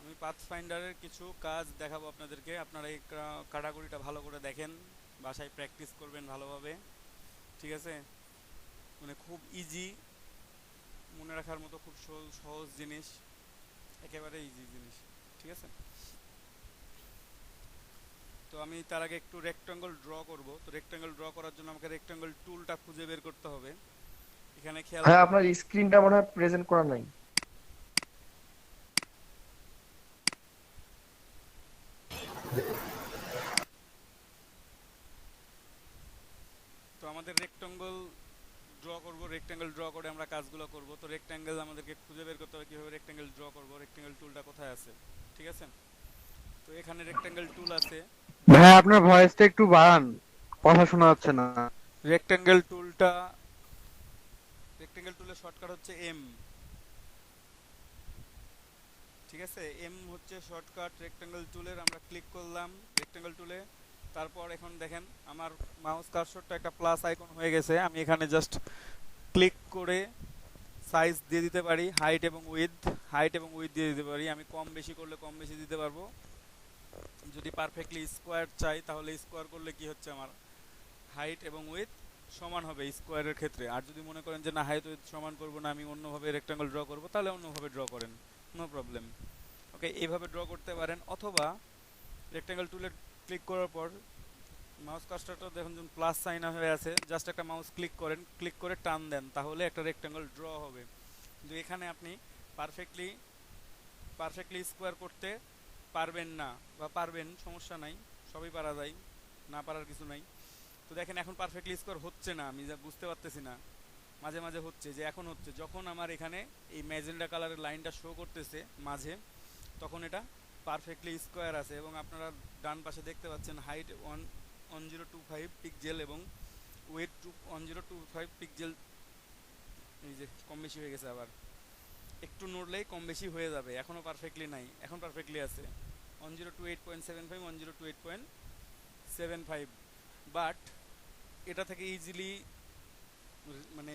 আমি পাথ ফাইন্ডারের কিছু কাজ দেখাবো আপনাদেরকে। আপনারা এই ক্যাটাগরিটা ভালো করে দেখেন, বাসায় প্র্যাকটিস করবেন ভালোভাবে। ঠিক আছে, মানে খুব ইজি, মনে রাখার মতো খুব সহজ জিনিস, একেবারে ইজি জিনিস। ঠিক আছে, তো আমি তার আগে একটু রেক্ট্যাঙ্গল ড্র করব। তো রেক্ট্যাঙ্গল ড্র করার জন্য আমাকে রেক্ট্যাঙ্গল টুলটা খুঁজে বের করতে হবে। এখানে খেয়াল হ্যাঁ, আপনার স্ক্রিনটা মনে হয় প্রেজেন্ট করা নাই। তো আমাদের রেক্ট্যাঙ্গল ড্র করে আমরা কাজগুলো করব। তো রেক্ট্যাঙ্গেল আমাদেরকে খুঁজে বের করতে হবে কিভাবে রেক্ট্যাঙ্গেল ড্র করব। রেক্ট্যাঙ্গেল টুলটা কোথায় আছে? ঠিক আছে, তো এখানে রেক্ট্যাঙ্গেল টুল আছে। ভাই, আপনার ভয়েসটা একটু বাড়ান, কথা শোনা যাচ্ছে না। রেক্ট্যাঙ্গেল টুলটা, রেক্ট্যাঙ্গেল টুলের শর্টকাট হচ্ছে এম। ঠিক আছে, এম হচ্ছে শর্টকাট রেক্ট্যাঙ্গেল টুলের। আমরা ক্লিক করলাম রেক্ট্যাঙ্গেল টুলে, তারপর এখন দেখেন আমার মাউস কার্সরটা একটা প্লাস আইকন হয়ে গেছে। আমি এখানে জাস্ট ক্লিক করে সাইজ দিয়ে দিতে পারি, হাইট এবং উইথ দিয়ে দিতে পারি। আমি কম বেশি করলে কম বেশি দিতে পারবো। যদি পারফেক্টলি স্কোয়ার চাই তাহলে স্কোয়ার করলে কি হচ্ছে, আমার হাইট এবং উইথ সমান হবে স্কোয়ারের ক্ষেত্রে। আর যদি মনে করেন যে না হাইট উইডথ সমান করব না, আমি অন্যভাবে রেক্ট্যাঙ্গেল ড্র করব, তাহলে অন্যভাবে ড্র করেন, নো প্রবলেম। ওকে, এইভাবে ড্র করতে পারেন। অথবা রেক্ট্যাঙ্গেল টুলে ক্লিক করার পর মাউস কার্সারটা দেখুন যখন প্লাস সাইন হয়ে আছে, জাস্ট একটা মাউস ক্লিক করেন, ক্লিক করে টান দেন, তাহলে একটা রেক্ট্যাঙ্গেল ড্র হবে। কিন্তু এখানে আপনি পারফেক্টলি স্কোয়ার করতে পারবেন না, বা পারবেন, সমস্যা নাই, সবই পারা যায়, না পারার কিছু নাই। তো দেখেন এখন পারফেক্টলি স্কোয়ার হচ্ছে না, আমি যা বুঝতে পারতেছি না। মাঝে মাঝে হচ্ছে, যে এখন হচ্ছে, যখন আমার এখানে এই ম্যাজেন্ডা কালারের লাইনটা শো করতেছে মাঝে, তখন এটা পারফেক্টলি স্কোয়ার আছে। এবং আপনারা ডান পাশে দেখতে পাচ্ছেন হাইট 1025 পিক্সেল এবং ওয়েট 1025 পিক্সেল। এই যে কম বেশি হয়ে গেছে, আবার একটু নড়লেই কম বেশি হয়ে যাবে। এখনও পারফেক্টলি নাই, এখন পারফেক্টলি আছে 1028.75, 1028.75। বাট এটা থেকে ইজিলি, মানে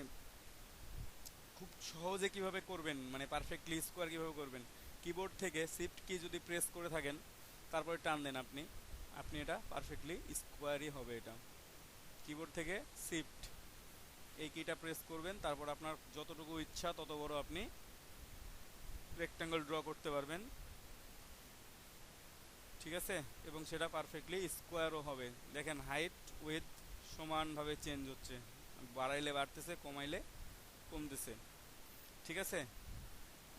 খুব সহজে কিভাবে করবেন, মানে পারফেক্টলি স্কোয়ার কিভাবে করবেন, কিবোর্ড থেকে শিফট কি যদি প্রেস করে থাকেন, তারপরে টান দেন আপনি, এটা পারফেক্টলি স্কোয়ারই হবে। এটা কিবোর্ড থেকে শিফট এই কিটা প্রেস করবেন, তারপর আপনার যতটুকু ইচ্ছা তত বড় আপনি রেক্ট্যাঙ্গেল ড্র করতে পারবেন, ঠিক আছে? এবং সেটা পারফেক্টলি স্কোয়ারও হবে। দেখেন হাইট উইথ সমানভাবে চেঞ্জ হচ্ছে, বাড়াইলে বাড়তেছে, কমাইলে কমতেছে, ঠিক আছে?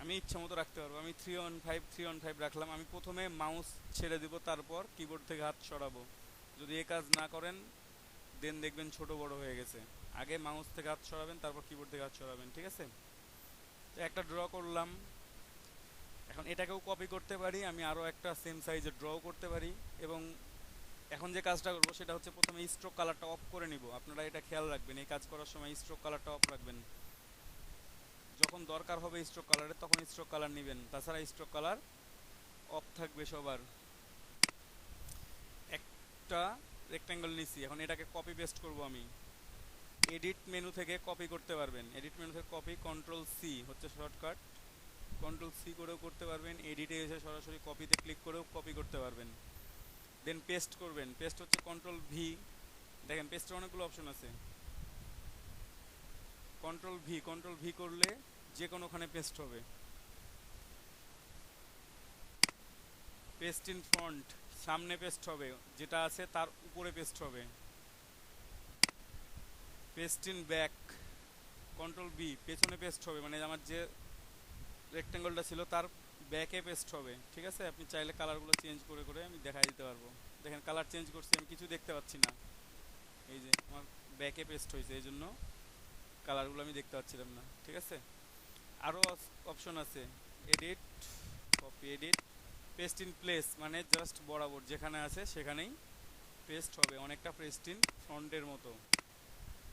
আমি ইচ্ছা মতো রাখতে পারবো। আমি 315 রাখলাম। আমি প্রথমে মাউস ছেড়ে দিব, তারপর কিবোর্ড থেকে হাত সরাবো। যদি এই কাজ না করেন দেন দেখবেন ছোট বড় হয়ে গেছে। আগে মাউস থেকে হাত সরাবেন, তারপর কিবোর্ড থেকে হাত সরাবেন, ঠিক আছে? তো একটা ড্র করলাম। এখন এটাকেও কপি করতে পারি, আমি আরও একটা সেম সাইজে ড্র করতে পারি। এবং এখন যে কাজটা করবো সেটা হচ্ছে প্রথমে স্ট্রোক কালারটা অফ করে নিব। আপনারা এটা খেয়াল রাখবেন, এই কাজ করার সময় স্ট্রোক কালারটা অফ রাখবেন। যখন দরকার হবে স্ট্রোক কালারের, তখন স্ট্রোক কালার নেবেন, তাছাড়া স্ট্রোক কালার অফ থাকবে সবার। একটা রেক্ট্যাঙ্গেল নিছি, এখন এটাকে কপি পেস্ট করব। আমি এডিট মেনু থেকে কপি করতে পারবেন, এডিট মেনু থেকে কপি, কন্ট্রোল সি হচ্ছে শর্টকাট, কন্ট্রোল সি করেও করতে পারবেন। এডিটে এসে সরাসরি কপিতে ক্লিক করেও কপি করতে পারবেন। দেন পেস্ট করবেন, পেস্ট হচ্ছে কন্ট্রোল ভি। দেখেন পেস্টের অনেকগুলো অপশন আছে, কন্ট্রোল ভি করলে যে কোনোখানে পেস্ট হবে। পেস্ট ইন ফ্রন্ট, সামনে পেস্ট হবে, যেটা আছে তার উপরে পেস্ট হবে। Paste in back, control B, পেছনে পেস্ট হবে, মানে আমার যে রেক্ট্যাঙ্গলটা ছিল তার ব্যাকে পেস্ট হবে, ঠিক আছে? আপনি চাইলে কালারগুলো চেঞ্জ করে করে আমি দেখাই দিতে পারবো। দেখেন কালার চেঞ্জ করছি, আমি কিছু দেখতে পাচ্ছি না, এই যে আমার ব্যাকে পেস্ট হয়েছে, এই জন্য কালারগুলো আমি দেখতে পাচ্ছিলাম না, ঠিক আছে? আরও অপশন আছে, edit, copy, edit, paste in place, মানে জাস্ট বরাবর যেখানে আছে সেখানেই পেস্ট হবে, অনেকটা পেস্ট ইন ফ্রন্টের মতো।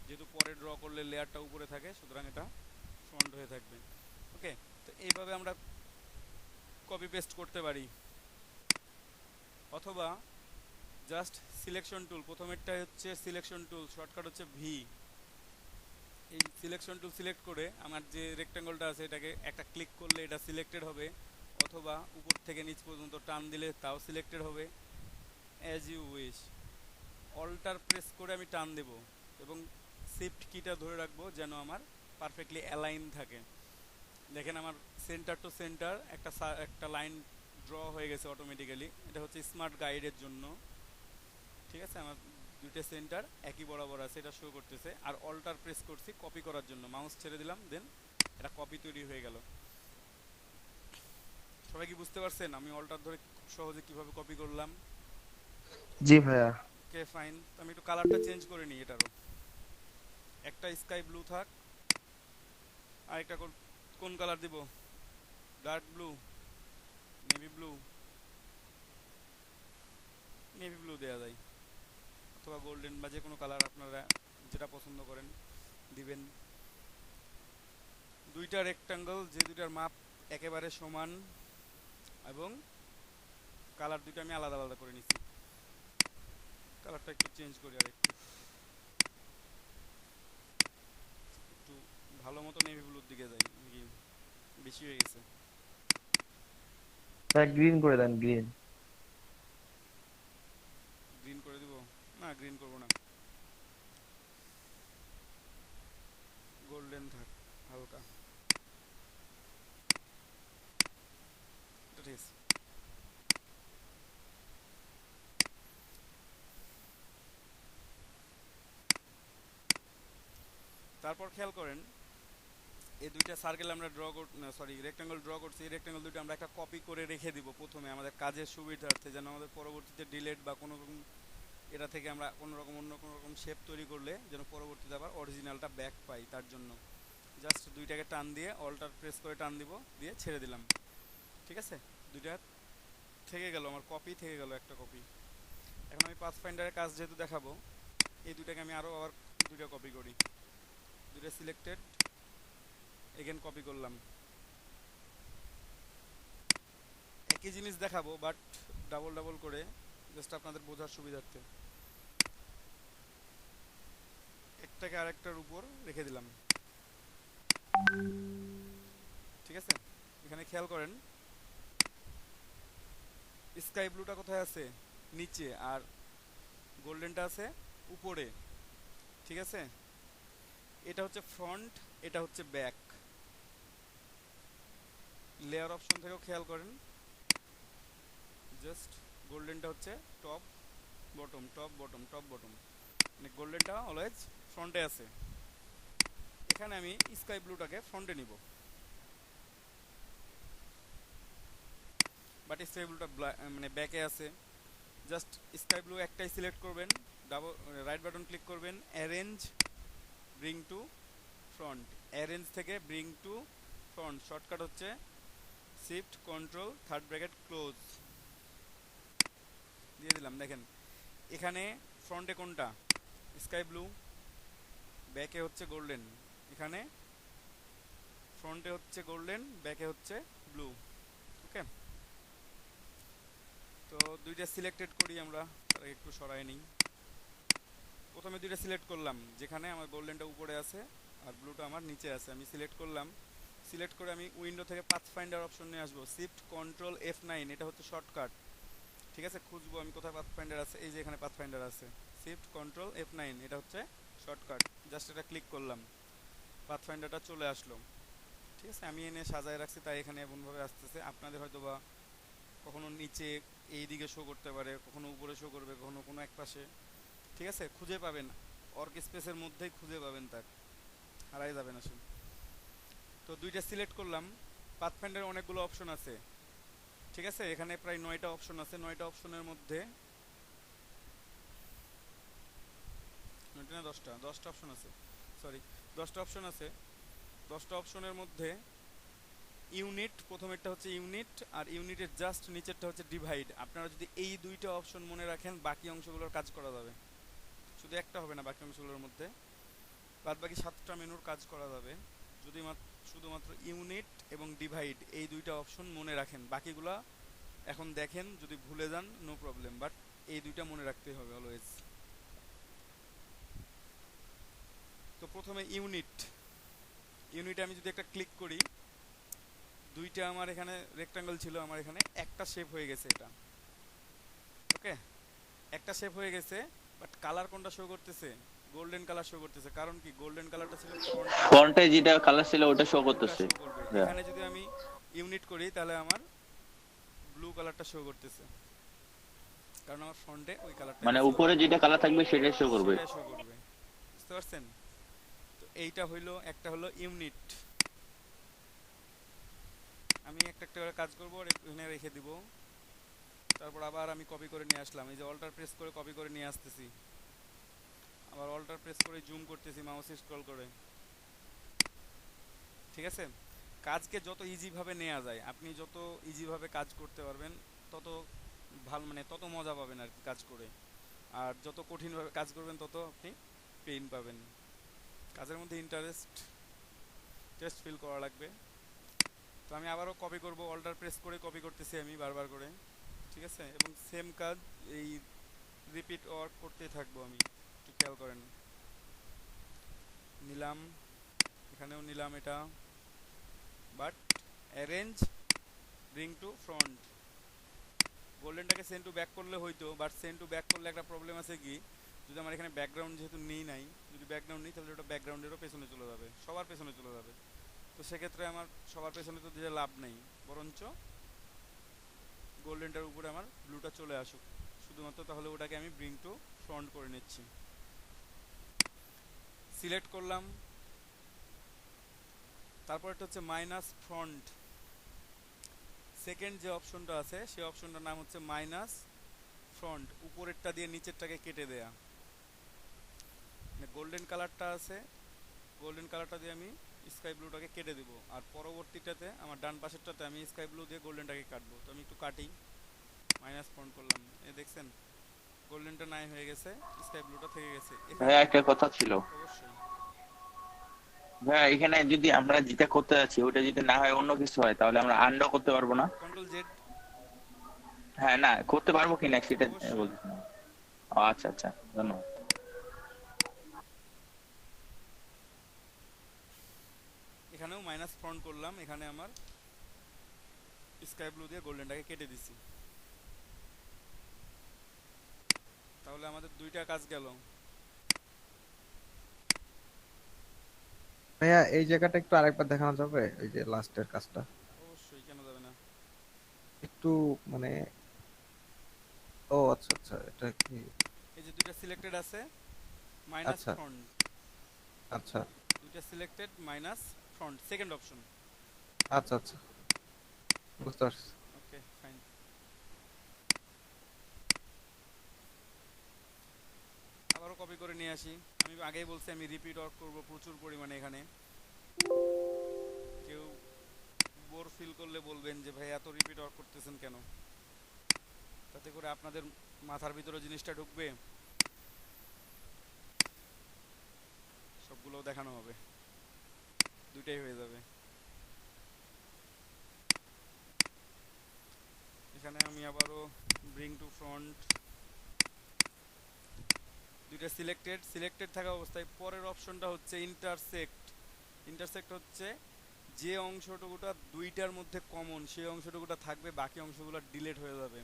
যেহেতু পরে ড্র করলে লেয়ারটা উপরে থাকে, সুতরাং এটা ফ্রন্ট হয়ে থাকবে। ওকে, তো এইভাবে আমরা কপি পেস্ট করতে পারি। অথবা জাস্ট সিলেকশন টুল, প্রথমেরটা হচ্ছে সিলেকশন টুল, শর্টকাট হচ্ছে ভি। এই সিলেকশন টুল সিলেক্ট করে আমার যে রেক্ট্যাঙ্গলটা আছে এটাকে একটা ক্লিক করলে এটা সিলেক্টেড হবে, অথবা উপর থেকে নিচ পর্যন্ত টান দিলে তাও সিলেক্টেড হবে, as you wish. Alter press করে আমি টান দেব এবং শিফট কিটা ধরে রাখবো যেন আমার পারফেক্টলি অ্যালাইন থাকে। দেখেন আমার সেন্টার টু সেন্টার একটা লাইন ড্র হয়ে গেছে অটোমেটিক্যালি। এটা হচ্ছে স্মার্ট গাইডের জন্য, ঠিক আছে? আমার দুইটা সেন্টার একই বরাবর আছে, এটা শো করতেছে। আর অল্টার প্রেস করছি কপি করার জন্য, মাউস ছেড়ে দিলাম, দেন এটা কপি তৈরি হয়ে গেল। সবাই কি বুঝতে পারছেন আমি অল্টার ধরে খুব সহজে কিভাবে কপি করলাম? জি ভাইয়া। ওকে ফাইন, আমি একটু কালারটা চেঞ্জ করে নিই এটারও। একটা স্কাই ব্লু থাক, আর একটা কোন কালার দিব? Dark blue, navy blue, navy blue দেওয়া যায়, অথবা গোল্ডেন, বা যে কোনো কালার আপনারা যেটা পছন্দ করেন দিবেন। দুইটা রেক্ট্যাঙ্গল যে দুইটার মাপ একেবারে সমান এবং কালার দুইটা আমি আলাদা আলাদা করে নিচ্ছি। কালারটা একটু চেঞ্জ করি, আর একটু ভালো মতো নেভি ব্লুর দিকে যাই, নাকি বেশি হয়ে গেছে? গ্রিন করে দেন, গ্রিন। গ্রিন করে দিব? না, গ্রিন করবো না। তারপর খেয়াল করেন এই দুইটা সার্কেল আমরা রেক্ট্যাঙ্গেল ড্র করছি, এই রেক্ট্যাঙ্গেল দুইটা আমরা একটা কপি করে রেখে দিব প্রথমে আমাদের কাজের সুবিধার্থে, যেন আমাদের পরবর্তীতে ডিলেট বা কোনো রকম এটা থেকে আমরা অন্য কোনো রকম শেপ তৈরি করলে যেন পরবর্তীতে আবার অরিজিনালটা ব্যাক পাই। তার জন্য জাস্ট দুইটাকে টান দিয়ে অল্টার প্রেস করে টান দিব, দিয়ে ছেড়ে দিলাম। ঠিক আছে, দুইটা থেকে গেল, আমার কপি থেকে গেল একটা কপি। এখন আমি পাথফাইন্ডারের কাজ যেহেতু দেখাবো, এই দুইটাকে আমি আবার দুইটা কপি করি, দুইটা সিলেক্টেড, এগেন কপি করলাম। একই জিনিস দেখাবো বাট ডাবল করে, জাস্ট আপনাদের বোঝার সুবিধার্থে। একটাকে আরেকটার উপর রেখে দিলাম। ঠিক আছে, এখানে খেয়াল করেন স্কাই ব্লুটা কোথায় আছে? নিচে, আর গোল্ডেনটা আছে উপরে। ঠিক আছে, এটা হচ্ছে ফ্রন্ট, এটা হচ্ছে ব্যাক। লেয়ার অপশন থেকেও খেয়াল করেন, জাস্ট গোল্ডেনটা হচ্ছে top bottom, top bottom, top bottom, মানে গোল্ডেনটা অলওয়েজ ফ্রন্টে আছে। এখানে আমি স্কাই ব্লুটাকে ফ্রন্টে নিব, বাট স্কাই ব্লুটা মানে ব্যাকে আছে। জাস্ট স্কাই ব্লু একটাই সিলেক্ট করবেন, রাইট বাটন ক্লিক করবেন, arrange, bring to front. Arrange থেকে ব্রিং টু ফ্রন্ট শর্টকাট হচ্ছে shift control third bracket close দিয়ে দিলাম। দেখেন এখানে ফ্রন্টে কোনটা? স্কাই ব্লু, ব্যাকে হচ্ছে গোল্ডেন। এখানে ফ্রন্টে হচ্ছে গোল্ডেন, ব্যাকে হচ্ছে ব্লু। ওকে, তো দুইটা সিলেক্টেড করি আমরা, তার একটু সরাই নিই। প্রথমে দুইটা সিলেক্ট করলাম, যেখানে আমার গোল্ডেনটা উপরে আছে আর ব্লুটা আমার নিচে আছে। আমি সিলেক্ট করলাম, সিলেক্ট করে আমি উইন্ডো থেকে পাথফাইন্ডার অপশন নিয়ে আসবো, শিফট কন্ট্রোল F9, এটা হচ্ছে শর্টকাট। ঠিক আছে, খুঁজবো আমি কোথায় পাথফাইন্ডার আছে, এই যে এখানে পাথফাইন্ডার আছে, শিফট কন্ট্রোল F9, এটা হচ্ছে শর্টকাট। জাস্ট এটা ক্লিক করলাম, পাথফাইন্ডারটা চলে আসলো। ঠিক আছে, আমি এনে সাজায় রাখছি তাই এখানে এমনভাবে আসতেছে। আপনাদের হয়তো বা কখনো নিচে এই দিকে শো করতে পারে, কখনো উপরে শো করবে, কখনো কোনো এক পাশে। ঠিক আছে, খুঁজে পাবেন, ওয়ার্ক স্পেসের মধ্যেই খুঁজে পাবেন, তার হারাই যাবেন আসলে। তো দুইটা সিলেক্ট করলাম, পাথফাইন্ডারে অনেকগুলো অপশন আছে। ঠিক আছে, এখানে প্রায় 9টা অপশন আছে। 9টা অপশনের মধ্যে 9টা না 10টা অপশন আছে, সরি 10টা অপশন আছে। 10টা অপশনের মধ্যে ইউনিট, প্রথমেরটা হচ্ছে ইউনিট, আর ইউনিটের জাস্ট নিচেরটা হচ্ছে ডিভাইড। আপনারা যদি এই দুইটা অপশন মনে রাখেন, বাকি অংশগুলোর কাজ করা যাবে। শুধু একটা হবে না, বাকি অংশগুলোর মধ্যে বাদ বাকি 7টা মেনুর কাজ করা যাবে যদি শুধুমাত্র ইউনিট এবং ডিভাইড এই দুইটা অপশন মনে রাখেন। বাকিগুলা এখন দেখেন, যদি ভুলে যান নো প্রবলেম, বাট এই দুইটা মনে রাখতে হবে অলওয়েজ। তো প্রথমে ইউনিটে আমি যদি একটা ক্লিক করি, দুইটা আমার এখানে রেক্ট্যাঙ্গেল ছিল, আমার এখানে একটা শেপ হয়ে গেছে। এটা ওকে, একটা শেপ হয়ে গেছে, বাট কালার কোনটা শো করতেছে? গোল্ডেন কালার শো করতেছে। কারণ কি? গোল্ডেন কালারটা ছিল ফন্টে যেটা কালার ছিল ওটা শো করতেছে। এখানে যদি আমি ইউনিট করি তাহলে আমার ব্লু কালারটা শো করতেছে, কারণ আমার ফন্টে ওই কালারটা, মানে উপরে যেটা কালার থাকবে সেটাই শো করবে। বুঝতে পারছেন? তো এইটা হইলো, একটা হলো ইউনিট। আমি একটা করে কাজ করবো আর এখানে রেখে দিব। তারপর আবার আমি কপি করে নিয়ে আসলাম, এই যে অল্টার প্রেস করে কপি করে নিয়ে আসতেছি, আবার অল্টার প্রেস করে জুম করতেছি মাউসে স্ক্রল করে। ঠিক আছে, কাজকে যত ইজি ভাবে নেওয়া যায়, আপনি যত ইজি ভাবে কাজ করতে পারবেন তত ভালো, মানে তত মজা পাবেন আর কি কাজ করে। আর যত কঠিন ভাবে কাজ করবেন তত আপনি পেইন পাবেন। কাজের মধ্যে টেস্ট ফিল করা লাগবে। তো আমি আবারও কপি করব, অল্টার প্রেস করে কপি করতেছি আমি বারবার করে। ঠিক আছে, এবং সেম কাজ এই রিপিট ওয়ার্ক করতে থাকবো আমি। একটু খেয়াল করেন, নিলাম, এখানেও নিলাম এটা, but arrange, bring to front. গোল্ডেনটাকে সেন্ড টু ব্যাক করলে হইতো, বাট সেন্ড টু ব্যাক করলে একটা প্রবলেম আছে কি, যদি আমার এখানে ব্যাকগ্রাউন্ড যেহেতু নাই, যদি ব্যাকগ্রাউন্ড নেই তাহলে ওটা ব্যাকগ্রাউন্ডেরও পেছনে চলে যাবে, সবার পেছনে চলে যাবে। তো সেক্ষেত্রে আমার সবার পেছনে তো দিয়ে লাভ নেই, বরঞ্চ গোল্ডেনটার উপরে আমার ব্লুটা চলে আসুক শুধুমাত্র, তাহলে ওটাকে আমি ব্রিং টু ফ্রন্ট করে নিচ্ছি। সিলেক্ট করলাম, তারপরটা হচ্ছে মাইনাস ফ্রন্ট। সেকেন্ড যে অপশনটা আছে সেই অপশনটার নাম হচ্ছে মাইনাস ফ্রন্ট, উপরেরটা দিয়ে নিচেরটাকে কেটে দেয়া। গোল্ডেন কালারটা আছে, গোল্ডেন কালারটা দিয়ে আমি স্কাই ব্লুটাকে কেটে দিব, আর পরবর্তীটাতে আমার ডান পাশেরটাতে আমি স্কাই ব্লু দিয়ে গোল্ডেনটাকে কাটবো। তো আমি একটু কাটি, মাইনাস ফ্রন্ট করলাম, এই দেখছেন গোল্ডেনটা নাই হয়ে গেছে, স্কাই ব্লুটা থেকে গেছে। ভাইয়া একটা কথা ছিল, অবশ্যই ভাইয়া এখানে যদি আমরা যেটা করতে যাচ্ছি ওটা যদি না হয় অন্য কিছু হয় তাহলে আমরা আন্ডো করতে পারবো না? Control Z. হ্যাঁ না করতে পারবো কিনা সেটা অবশ্যই। বলতেছিলাম। ও আচ্ছা আচ্ছা, ধন্যবাদ। এখানেও মাইনাস ফ্রন্ট করলাম, এখানে আমার স্কাই ব্লু দিয়ে গোল্ডেনটাকে কেটে দিছি। তাহলে আমাদের দুইটা কাজ গেল। ভাইয়া এই জায়গাটা একটু আরেকবার দেখানো যাবে, ওই যে লাস্টের কাজটা অবশ্যই, কেন যাবে না। একটু মানে, ও আচ্ছা আচ্ছা, এটা কি? এই যে দুইটা সিলেক্টেড আছে, মাইনাস আচ্ছা ফ্রন্ট, আচ্ছা দুইটা selected minus front, second option. আচ্ছা আচ্ছা, বুঝতে পারছি। Okay fine. আবারও কপি করে নিয়ে আসি। আমি আগেই বলছি আমি রিপিট ওয়ার্ক করব প্রচুর পরিমাণে। এখানে কেউ বোর ফিল করলে বলবেন যে ভাই এত রিপিট ওয়ার্ক করতেছেন কেন, তাতে করে আপনাদের মাথার ভিতরে জিনিসটা ঢুকবে, সবগুলো দেখানো হবে, দুইটাই হয়ে যাবে। এখানে আমি আবারও ব্রিং টু ফ্রন্ট, দুইটা সিলেক্টেড, সিলেক্টেড থাকা অবস্থায় পরের অপশনটা হচ্ছে ইন্টারসেক্ট। ইন্টারসেক্ট হচ্ছে যে অংশটুকুটা দুইটার মধ্যে কমন সেই অংশটুকুটা থাকবে, বাকি অংশগুলো ডিলিট হয়ে যাবে।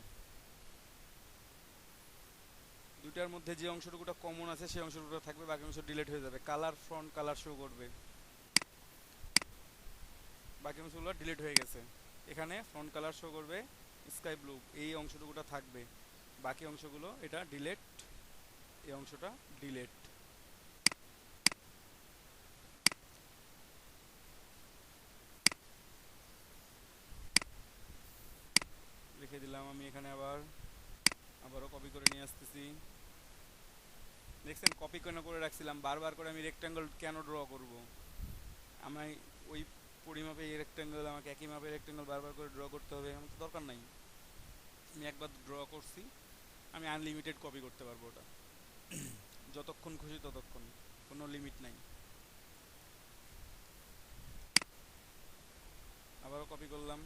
দুইটার মধ্যে যে অংশটুকুটা কমন আছে সেই অংশটুকুটা থাকবে, বাকি অংশ ডিলিট হয়ে যাবে। কালার ফ্রন্ট কালার শো করবে, বাকি অংশগুলো ডিলিট হয়ে গেছে। এখানে ফ্রন্ট কালার শো করবে স্কাই ব্লু, এই অংশটুকুটা থাকবে, বাকি অংশগুলো এটা ডিলিট, এই অংশটা ডিলিট। লিখে দিলাম আমি এখানে, আবারও কপি করে নিয়ে আসতেছি। দেখছেন কপি কেন করে রাখছিলাম, বারবার করে আমি রেক্ট্যাঙ্গেল কেন ড্র করব? আমি ওই পরিমাপে এই রেক্ট্যাঙ্গেল, আমাকে একই মাপের রেক্ট্যাঙ্গেল বারবার করে ড্র করতে হবে, আমার তো দরকার নাই। আমি একবার ড্র করছি, আমি আনলিমিটেড কপি করতে পারবো ওটা, যতক্ষণ খুশি ততক্ষণ, কোনো লিমিট নাই। আবারও কপি করলাম,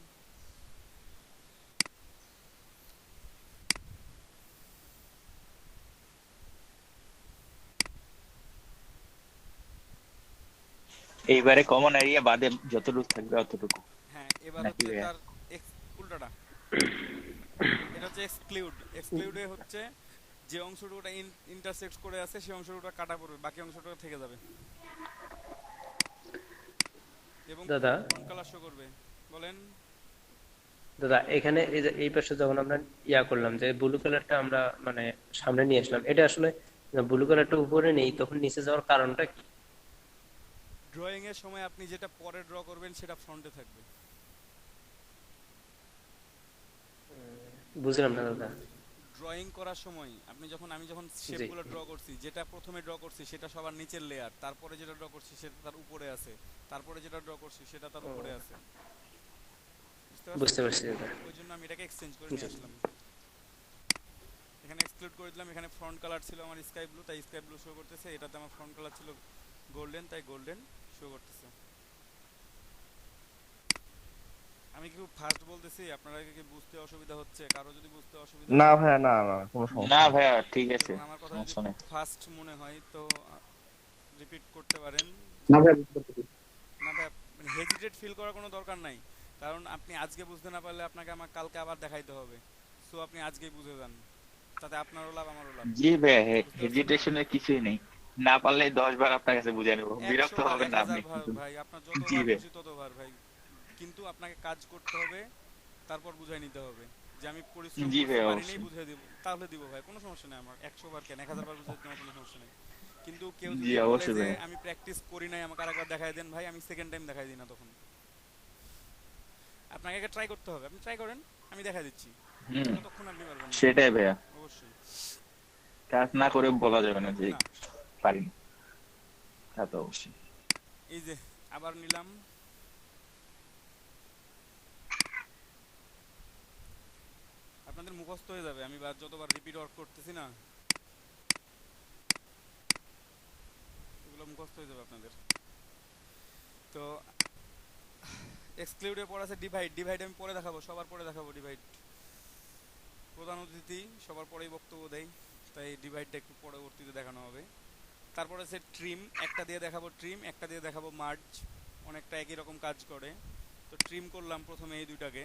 এইবারে কমন এরিয়া বাদে যতটুকু থাকবে অতটুকু। হ্যাঁ এবার নাকি হচ্ছে ভাইয়া? তার উল্টাটা, এটা হচ্ছে এক্সক্লুড। এক্সক্লুডে হচ্ছে যে অংশটুকুটা ইন্টারসেক্ট করে আছে সেই অংশটুকুটা কাটা পড়বে, বাকি অংশটুকু থেকে যাবে এবং দাদা ফ্রন্ট কালার শো করবে। বলেন দাদা, এখানে এই যে এই পাশে যখন আমরা ইয়া করলাম যে ব্লু কালারটা আমরা মানে সামনে নিয়ে আসলাম, এটা আসলে ব্লু কালারটা উপরে নেই, তখন নিচে যাওয়ার কারণটা কি? ড্রয়িং এর সময় আপনি যেটা পরে ড্র করবেন সেটা ফ্রন্টে থাকবে। বুঝলাম না দাদা। ড্রয়িং করার সময় আপনি আমি যখন শেপগুলো ড্র করছি, যেটা প্রথমে ড্র করছি সেটা সবার নিচের লেয়ার, তারপরে যেটা ড্র করছি সেটা তার উপরে আছে, তারপরে যেটা ড্র করছি সেটা তার উপরে আছে। বুঝতে পারছি দাদা। ওই জন্য আমি এটাকে এক্সচেঞ্জ করে নিয়ে আসলাম। এখানে এক্সক্লুড করে দিলাম, এখানে ফ্রন্ট কালার ছিল আমার স্কাই ব্লু, তাই স্কাই ব্লু শো করতেছে, এটাতে আমার ফ্রন্ট কালার ছিল গোল্ডেন, তাই গোল্ডেন শো করতেছে। আমি কি খুব ফাস্ট বলতেছি, আপনারা কি বুঝতে অসুবিধা হচ্ছে? কারো যদি বুঝতে অসুবিধা না হয়, ভাইয়া, না না, কোনো সমস্যা না নেই। ভাইয়া ঠিক আছে, এবং আমার কথা যদি সমস্যা নেই। ফাস্ট মনে হয় তো রিপিট করতে পারেন। না ভাইয়া, বুঝতে পারছি। না ভাই, মানে হেজিটেট ফিল করার কোনো দরকার নাই, কারণ আপনি আজকে বুঝতে না পারলে আপনাকে আমার কালকে আবার দেখাইতে হবে। সো আপনি আজকেই বুঝে যান, তাতে আপনারও লাভ আমারও লাভ। জি ভাইয়া, বুঝতে পারছেন? হেজিটেশনের কিছুই নেই, না পারলে 10 বার আপনার কাছে বুঝে নেব, 100 বিরক্ত বার, হবেন না 1000 আপনি। বার ভাই, আপনার জি যতবার ভাই, খুশি ততবার ভাই, কিন্তু আপনাকে কাজ করতে হবে, তারপর বুঝাই নিতে হবে যে আমি পরিশ্রম জি করতে ভাই পারিনি, অবশ্যই। বুঝিয়ে দিব, তাহলে দিব ভাই, কোনো সমস্যা নেই আমার। 100 বার কেন, 1000 বার বুঝাই দেওয়ার কোনো সমস্যা নেই। কিন্তু কেউ জি যদি বলে অবশ্যই যে ভাই। আমি প্র্যাকটিস করি নাই আমাকে আরেকবার দেখাই দেন ভাই, আমি সেকেন্ড টাইম দেখাই দিই না তখন। আপনাকে আগে ট্রাই করতে হবে, আপনি ট্রাই করেন, আমি দেখাই দিচ্ছি, হুম, ততক্ষণ আপনি পারবেন না। সেটাই ভাইয়া, অবশ্যই কাজ না করে বলা যাবে না যে না। পারি না। তা তো অবশ্যই। এই যে আবার নিলাম, আপনাদের মুখস্থ হয়ে যাবে, আমি যতবার রিপিট ওয়ার্ক করতেছি না এগুলো মুখস্থ হয়ে যাবে আপনাদের। তো এক্সক্লুডের পর আছে ডিভাইড। ডিভাইড আমি পরে দেখাবো, সবার পরে দেখাবো ডিভাইড। প্রধান অতিথি সবার পরেই বক্তব্য দেয়, তাই ডিভাইডটা একটু পরবর্তীতে দেখানো হবে। তারপরে আছে ট্রিম, একটা দিয়ে দেখাবো ট্রিম, একটা দিয়ে দেখাবো মার্জ, অনেকটা একই রকম কাজ করে। তো ট্রিম করলাম প্রথমে এই দুইটাকে,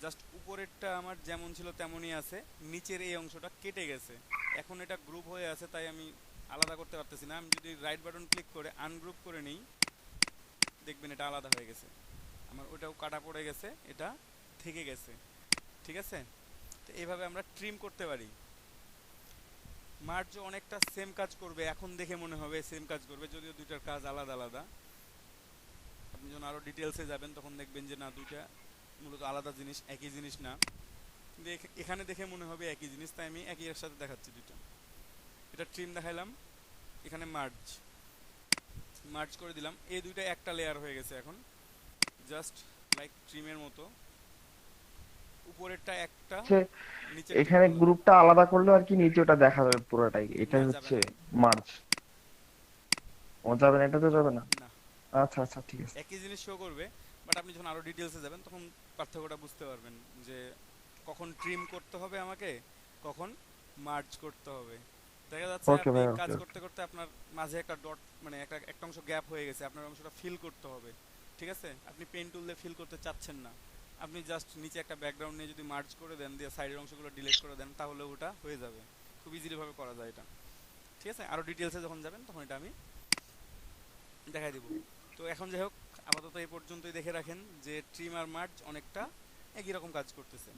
জাস্ট উপরেরটা আমার যেমন ছিল তেমনই আছে, নিচের এই অংশটা কেটে গেছে, এখন এটা গ্রুপ হয়ে আছে তাই আমি আলাদা করতে পারতেছি না। আমি যদি রাইট বাটন ক্লিক করে আনগ্রুপ করে নিই দেখবেন এটা আলাদা হয়ে গেছে, আমার ওটাও কাটা পড়ে গেছে, এটা থেকে গেছে, ঠিক আছে। তো এইভাবে আমরা ট্রিম করতে পারি। মার্জও অনেকটা সেম কাজ করবে, এখন দেখে মনে হবে সেম কাজ করবে, যদিও দুইটার কাজ আলাদা আলাদা। আপনি যখন আরো ডিটেলসে যাবেন তখন দেখবেন যে না, দুইটা মূলত আলাদা জিনিস, একই জিনিস না, কিন্তু এখানে দেখে মনে হবে একই জিনিস, তাই আমি একই এর সাথে দেখাচ্ছি দুইটা। এটা ট্রিম দেখাইলাম, এখানে মার্জ, মার্জ করে দিলাম, এই দুইটা একটা লেয়ার হয়ে গেছে এখন, জাস্ট লাইক ট্রিমের মতো। উপরেরটা একটা, নিচের এখানে গ্রুপটা আলাদা করলে আর কি নিচে ওটা দেখা যাবে পুরোটাই, এটাই না, যাবে হচ্ছে না, মার্চ। ও যাবে না, এটা তো যাবে না। না, আচ্ছা আচ্ছা ঠিক আছে। একই জিনিস শো করবে, বাট আপনি যখন আরো ডিটেলসে যাবেন তখন পার্থক্যটা বুঝতে পারবেন যে কখন ট্রিম করতে হবে আমাকে, কখন মার্জ করতে হবে। দেখা যাচ্ছে ওকে আপনি ভাই, কাজ ওকে করতে করতে আপনার মাঝে একটা ডট, মানে একটা অংশ গ্যাপ হয়ে গেছে, আপনার অংশটা ফিল করতে হবে, ঠিক আছে। আপনি পেন টুল দিয়ে ফিল করতে চাচ্ছেন না, আপনি জাস্ট নিচে একটা ব্যাকগ্রাউন্ড নিয়ে যদি মার্জ করে দেন, দিয়ে সাইডের অংশগুলো ডিলিট করে দেন, তাহলে ওটা হয়ে যাবে। খুব ইজিলি ভাবে করা যায় এটা, ঠিক আছে। আরো ডিটেলসে যখন যাবেন তখন এটা আমি দেখাই দিব। তো এখন যাই হোক, আপাতত এই পর্যন্তই দেখে রাখেন যে ট্রিম আর মার্জ অনেকটা একই রকম কাজ করতেছে।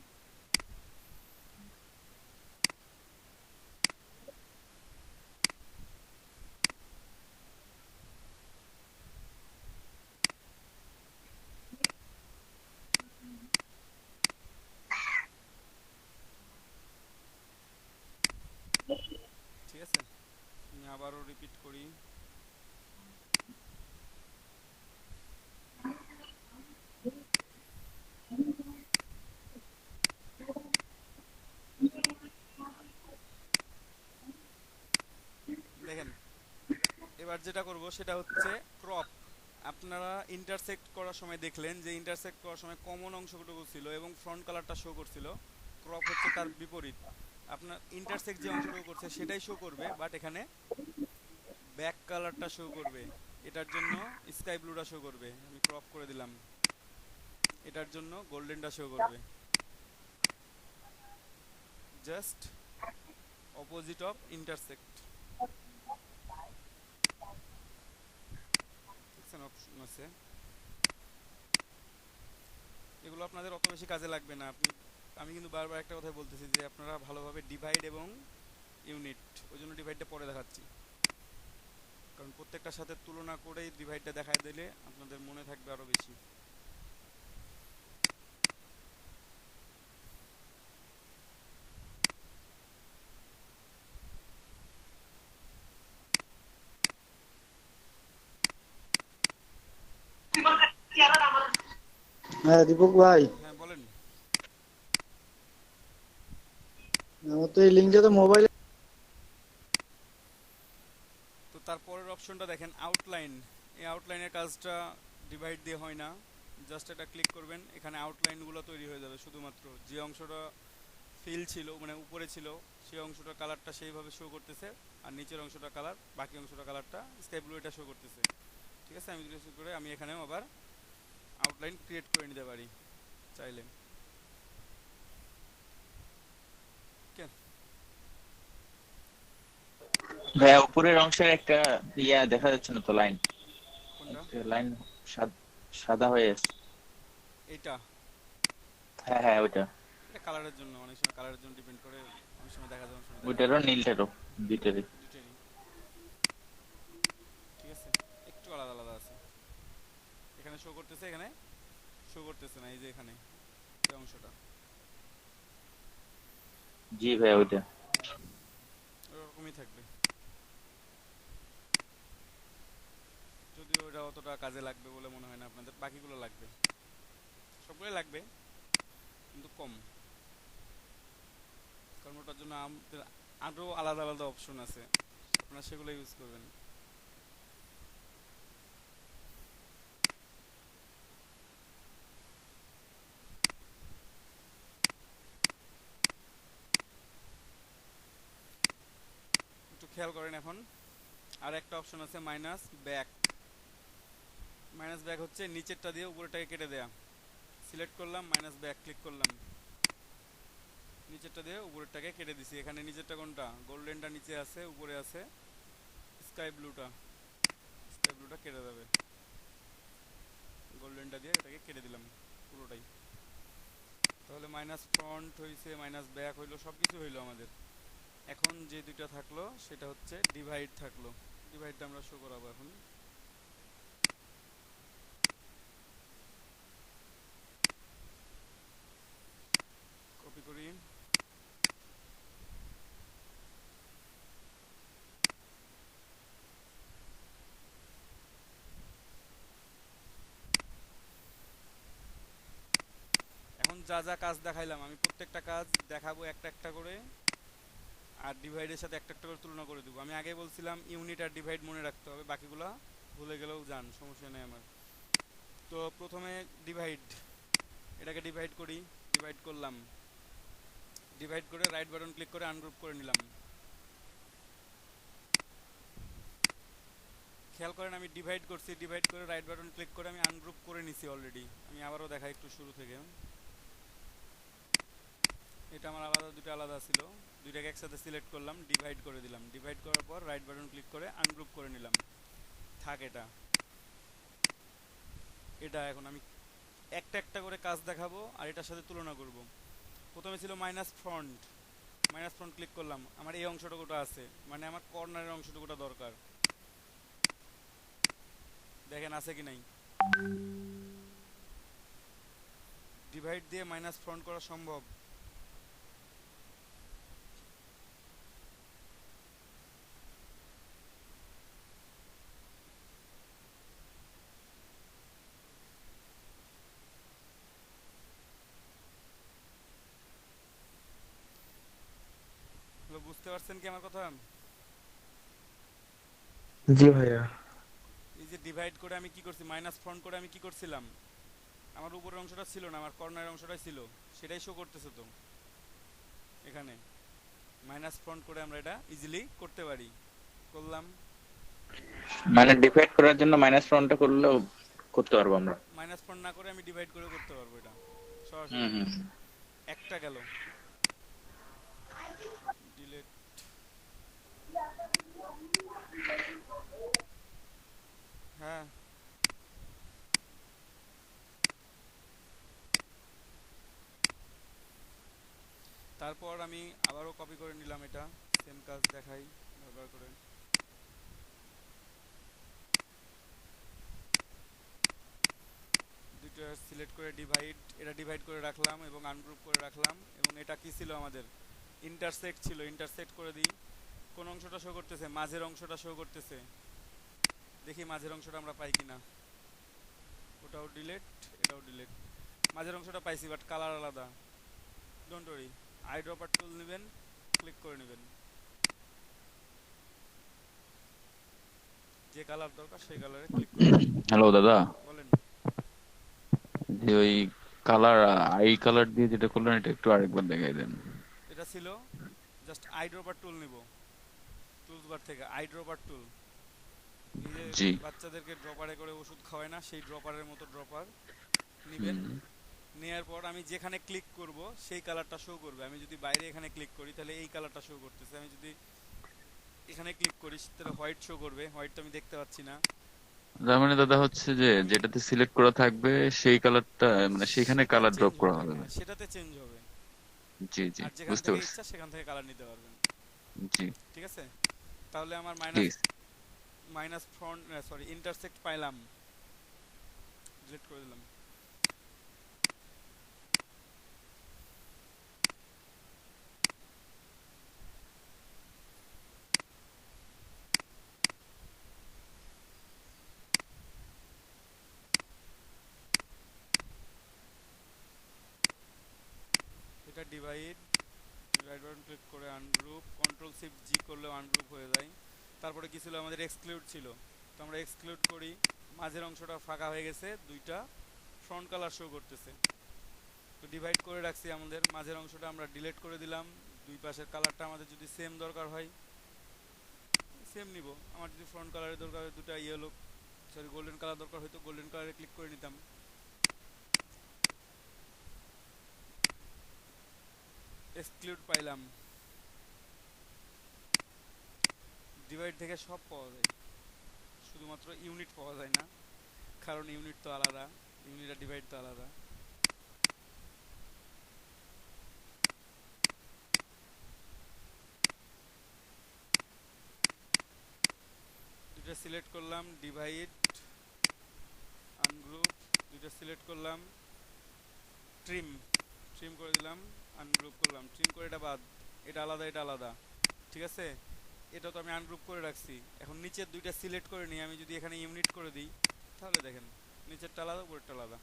ঠিক আছে, আমি আবারও রিপিট করি। দেখেন এবার যেটা করব সেটা হচ্ছে ক্রপ। আপনারা ইন্টারসেক্ট করার সময় দেখলেন যে ইন্টারসেক্ট করার সময় কমন অংশটুকু ছিল এবং ফ্রন্ট কালারটা শো করছিল, ক্রপ হচ্ছে তার বিপরীত। আপনার ইন্টারসেক্ট যে অংশটুকু করছে সেটাই শো করবে, বাট এখানে ব্যাক কালারটা শো করবে, এটার জন্য স্কাই ব্লুটা শো করবে, আমি ক্রপ করে দিলাম, এটার জন্য গোল্ডেনটা শো করবে, just opposite of intersect. Option আছে, এগুলো আপনাদের অত বেশি কাজে লাগবে না। আমি কিন্তু বারবার একটা কথাই বলতেছি যে আপনারা ভালোভাবে ডিভাইড এবং ইউনিট, ওই জন্য ডিভাইডটা পরে দেখাচ্ছি, কারণ প্রত্যেকটার সাথে তুলনা করেই ডিভাইডটা দেখায় দিলে আপনাদের মনে থাকবে আরো বেশি। হ্যাঁ দীপক ভাই, হ্যাঁ বলেন। আমার তো এই লিঙ্কটা তো মোবাইলে। তো তারপরের অপশনটা দেখেন আউটলাইন, এই আউটলাইনের কাজটা ডিভাইড দিয়ে হয় না, জাস্ট এটা ক্লিক করবেন, এখানে আউটলাইনগুলো তৈরি হয়ে যাবে, শুধুমাত্র যে অংশটা ফিল ছিল মানে উপরে ছিল সেই অংশটার কালারটা সেইভাবে শো করতেছে, আর নিচের অংশটা কালার, বাকি অংশটা কালারটা স্কাই ব্লু এটা শো করতেছে, ঠিক আছে। আমি যদি করে আমি এখানেও আবার আউটলাইন ক্রিয়েট করে নিতে পারি চাইলে। ভাইয়া উপরের অংশের একটা ইয়া দেখা যাচ্ছে না তো, লাইন, কোনটা? লাইন সাদা হয়ে আছে। এইটা? হ্যাঁ হ্যাঁ ওইটা, এটা কালারের জন্য, অনেক সময় কালারের জন্য ডিপেন্ড করে, অনেক সময় দেখা যায়, অনেক সময় দেখা যায় ওইটারও নীলটারও দুইটারই। দুইটারই। করতেছে, এখানে শো করতেছে না, এই যে এখানে এই অংশটা জি ভাই ওইটা। ওরকমই থাকবে, যদিও ওটা অতটা কাজে লাগবে বলে মনে হয় না আপনাদের। বাকিগুলো লাগবে, সবগুলোই লাগবে কিন্তু কম, কারণ ওটার জন্য আমাদের আরও আলাদা আলাদা অপশন আছে, আপনারা সেগুলো ইউজ করবেন। একটু খেয়াল করেন এখন, আর একটা অপশন আছে মাইনাস ব্যাক। মাইনাস ব্যাক হচ্ছে নিচেরটা দিয়ে উপরেরটাকে কেটে দেয়া। সিলেক্ট করলাম, মাইনাস ব্যাক ক্লিক করলাম, নিচেরটা দিয়ে উপরেরটাকে কেটে দিছি। এখানে নিচেরটা কোনটা, গোল্ডেনটা নিচে আছে, উপরে আছে স্কাই ব্লুটা, স্কাই ব্লুটা কেটে যাবে। গোল্ডেনটা দিয়ে এটাকে কেটে দিলাম পুরোটাই। তাহলে মাইনাস ফ্রন্ট হইছে, মাইনাস ব্যাক হইলো, সব কিছু হইলো আমাদের। এখন যে দুইটা থাকলো সেটা হচ্ছে ডিভাইড থাকলো। ডিভাইডটা আমরা শো করাবো এখন। কপি করি, এখন যা যা কাজ দেখাইলাম আমি প্রত্যেকটা কাজ দেখাবো একটা একটা করে, আর ডিভাইডের সাথে একটা একটা করে তুলনা করে দেবো। আমি আগে বলছিলাম ইউনিট আর ডিভাইড মনে রাখতে হবে, বাকিগুলা ভুলে গেলেও যান, সমস্যা নেই আমার। তো প্রথমে ডিভাইড, এটাকে ডিভাইড করি, ডিভাইড করলাম, ডিভাইড করে রাইট বাটন ক্লিক করে আনগ্রুপ করে নিলাম। খেয়াল করেন আমি ডিভাইড করছি, ডিভাইড করে রাইট বাটন ক্লিক করে আমি আনগ্রুপ করে নিছি অলরেডি। আমি আবারও দেখাই একটু শুরু থেকে। এটা আমার আলাদা, দুটো আলাদা ছিল, দুইটাকে একসাথে সিলেক্ট করলাম, ডিভাইড করে দিলাম। ডিভাইড করার পর রাইট বাটন ক্লিক করে আনগ্রুপ করে নিলাম, থাক এটা। এটা এখন আমি একটা একটা করে কাজ দেখাবো আর এটার সাথে তুলনা করব। প্রথমে ছিল minus front, minus front click করলাম, আমার এই অংশটুকুটা আছে, মানে আমার কর্নারের অংশটুকুটা দরকার, দেখেন আছে কি নাই। ডিভাইড দিয়ে মাইনাস ফ্রন্ট করা সম্ভব। বুঝতে পারছেন কি আমার কথা? জি ভাইয়া। এই যে ডিভাইড করে আমি কি করছি, মাইনাস ফ্রন্ট করে আমি কি করছিলাম, আমার উপরের অংশটা ছিল না, আমার কর্নারের অংশটাই ছিল, সেটাই শো করতেছে। তো এখানে মাইনাস ফ্রন্ট করে আমরা এটা ইজিলি করতে পারি, করলাম। মানে ডিভাইড করার জন্য মাইনাস ফ্রন্টটা করলেও করতে পারবো আমরা। মাইনাস ফ্রন্ট না করে আমি ডিভাইড করে করতে পারবো এটা সরাসরি। হুম হুম। একটা গেল, ডিলিট। হ্যাঁ তারপর আমি আবারও কপি করে নিলাম, এটা সেম কাজ দেখাই ব্যবহার করে। দুটো সিলেক্ট করে ডিভাইড, এটা ডিভাইড করে রাখলাম এবং আনগ্রুপ করে রাখলাম। এবং এটা কি ছিল আমাদের, ইন্টারসেক্ট ছিল, ইন্টারসেক্ট করে দিই। কোন অংশটা শো করতেছে, মাঝের অংশটা শো করতেছে, দেখি মাঝের অংশটা আমরা পাই কিনা। ওটাও ডিলিট, এটাও ডিলিট। মাঝের অংশটা পাইছি বাট কালার আলাদা, ডোন্ট ওয়ারি। আই ড্রপার টুল নেবেন, ক্লিক করে নেবেন, যে কালার দরকার সেই কালারে ক্লিক করবেন। হ্যালো দাদা, বলেন। যে ওই কালার, আই কালার দিয়ে যেটা করলেন এটা একটু আরেকবার দেখাই দেন। এটা ছিল জাস্ট আই ড্রপার টুল নিব টুলস বার থেকে, আই ড্রপার টুল। এই যে জি। বাচ্চাদেরকে ড্রপারে করে ওষুধ খাওয়ায় না, সেই ড্রপারের মতো ড্রপার নেবেন। নেয়ার পর আমি যেখানে ক্লিক করব সেই কালারটা শো করবে। আমি যদি বাইরে এখানে ক্লিক করি তাহলে এই কালারটা শো করতেছে, আমি যদি এখানে ক্লিক করি তাহলে হোয়াইট শো করবে, হোয়াইট তো আমি দেখতে পাচ্ছি না। তার মানে দাদা হচ্ছে যে যেটাতে সিলেক্ট করা থাকবে সেই কালারটা, মানে সেখানে সেটা কালার ড্রপ চেঞ্জ করা হবে, হবে। হ্যাঁ, সেটাতে চেঞ্জ হবে। জি জি, আর যেখান বুঝতে থেকে পারছি। ইচ্ছা সেখান থেকে কালার নিতে পারবেন। জি ঠিক আছে, তাহলে আমার please. Minus front, sorry, intersect পাইলাম। ডিলিট করে দিলাম। এটা ডিভাইড বাটন ক্লিক করে আনগ্রুপ, কন্ট্রোল শিফট জি করলেও আনগ্রুপ হয়ে যায়। তারপরে কি ছিল আমাদের এক্সক্লুড ছিল, তো আমরা এক্সক্লুড করি, মাঝের অংশটা ফাঁকা হয়ে গেছে, দুইটা ফ্রন্ট কালার শো করতেছে। তো ডিভাইড করে রাখছি, আমাদের মাঝের অংশটা আমরা ডিলিট করে দিলাম। দুই পাশের কালারটা আমাদের যদি সেম দরকার হয় সেম নিব, আমার যদি ফ্রন্ট কালারের দরকার হয় দুটা ইয়েলো সরি গোল্ডেন কালার দরকার হয়তো গোল্ডেন কালারে ক্লিক করে নিতাম। এক্সক্লুড পাইলাম। ডিভাইড থেকে সব পাওয়া যায়, শুধুমাত্র ইউনিট পাওয়া যায় না, কারণ ইউনিট তো আলাদা, ইউনিট আর ডিভাইড তো আলাদা। দুটো সিলেক্ট করলাম, ডিভাইড আনগ্রুপ, দুটো সিলেক্ট করলাম, ট্রিম ট্রিম করে দিলাম, আনগ্রুপ করলাম, ট্রিম করে এটা বাদ, এটা আলাদা এটা আলাদা, ঠিক আছে। এটা তো আমি আনগ্রুপ করে রাখছি। এখন নিচের দুইটা সিলেক্ট করে নিই, আমি যদি এখানে ইউনিট করে দিই তাহলে দেখেন নিচেরটা আলাদা উপরেরটা আলাদা।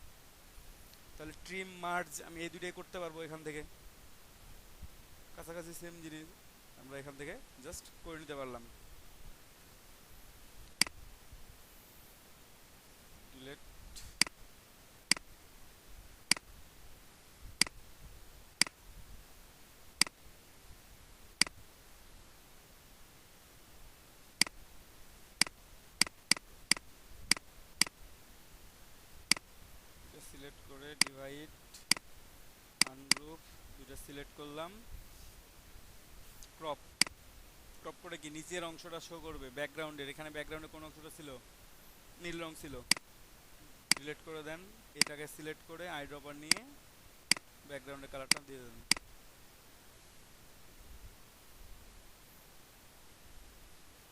তাহলে ট্রিম মার্জ আমি এই দুইটাই করতে পারবো এখান থেকে, কাছাকাছি সেম জিনিস আমরা এখান থেকে জাস্ট করে নিতে পারলাম। ডিলিট সিলেক্ট করে ডিভাইড আনগ্রুপ, দুটো সিলেক্ট করলাম, ক্রপ ক্রপ করে কি নিচের অংশটা শো করবে ব্যাকগ্রাউন্ডের, এখানে ব্যাকগ্রাউন্ডে কোন অংশটা ছিল নীল রং ছিল, ডিলিট করে দেন। এটাকে সিলেক্ট করে আই ড্রপার নিয়ে ব্যাকগ্রাউন্ডের কালারটা দিয়ে দেন।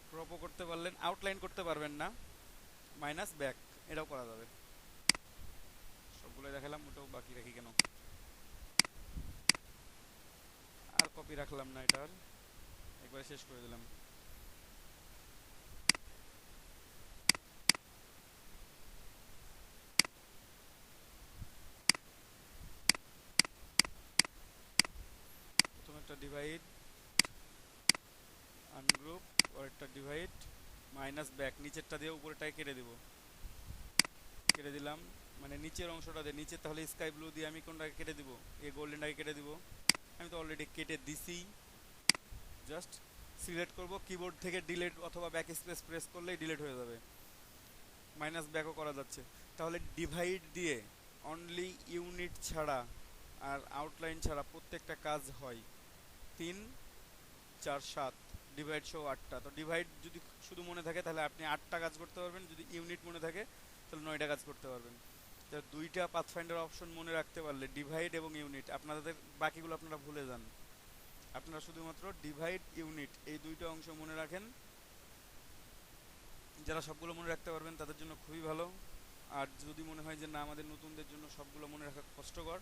ক্রপও করতে পারলেন, আউটলাইন করতে পারবেন না, মাইনাস ব্যাক এটাও করা যাবে। সবগুলো দেখালাম, ওটাও বাকি রাখি কেন, আর কপি রাখলাম না, এটার একবারে শেষ করে দিলাম। প্রথমে একটা ডিভাইড আনগ্রুপ, পরেরটা ডিভাইড মাইনাস ব্যাক, নিচেরটা দিয়ে উপরেরটাকে কেটে দিব, কেটে দিলাম। মানে নিচের অংশটা দিয়ে নিচে, তাহলে স্কাই ব্লু দিয়ে আমি কোনটাকে কেটে দিব, এই গোল্ডেনটাকে কেটে দিব। আমি তো অলরেডি কেটে দিছি, জাস্ট সিলেক্ট করব, কিবোর্ড থেকে ডিলিট অথবা ব্যাক স্পেস প্রেস করলেই ডিলিট হয়ে যাবে, মাইনাস ব্যাকও করা যাচ্ছে। তাহলে ডিভাইড দিয়ে অনলি ইউনিট ছাড়া আর আউটলাইন ছাড়া প্রত্যেকটা কাজ হয়। 3 4 7 ডিভাইড সহ 8টা। তো ডিভাইড যদি শুধু মনে থাকে তাহলে আপনি 8টা কাজ করতে পারবেন, যদি ইউনিট মনে থাকে তাহলে 9টা কাজ করতে পারবেন। তো দুইটা পাথফাইন্ডার অপশন মনে রাখতে পারলে ডিভাইড এবং ইউনিট, আপনাদের বাকিগুলো আপনারা ভুলে যান, আপনারা শুধুমাত্র ডিভাইড ইউনিট এই দুইটা অংশ মনে রাখেন। যারা সবগুলো মনে রাখতে পারবেন তাদের জন্য খুবই ভালো, আর যদি মনে হয় যে না আমাদের নতুনদের জন্য সবগুলো মনে রাখা কষ্টকর,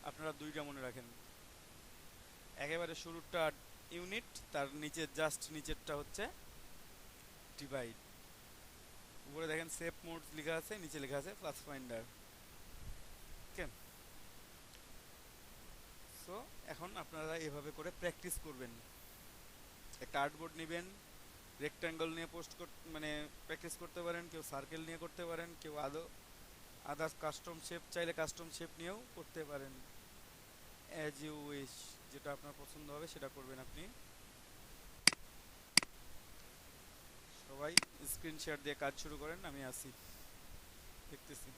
আপনারা দুইটা মনে রাখেন। একেবারে শুরুটা ইউনিট, তার নিচে জাস্ট নিচেরটা হচ্ছে ডিভাইড। উপরে দেখেন সেভ মোড লেখা আছে, নিচে লেখা আছে পাথফাইন্ডার। ওকে, সো এখন আপনারা এভাবে করে প্র্যাকটিস করবেন। একটা আর্টবোর্ড নেবেন, রেক্ট্যাঙ্গল নিয়ে মানে প্র্যাকটিস করতে পারেন, কেউ সার্কেল নিয়ে করতে পারেন, কেউ আদার্স কাস্টম শেপ চাইলে কাস্টম শেপ নিয়েও করতে পারেন, অ্যাজ ইউ উইশ, যেটা আপনার পছন্দ হবে সেটা করবেন আপনি। সবাই স্ক্রিন শেয়ার দিয়ে কাজ শুরু করেন, আমি আসি, দেখতেছি।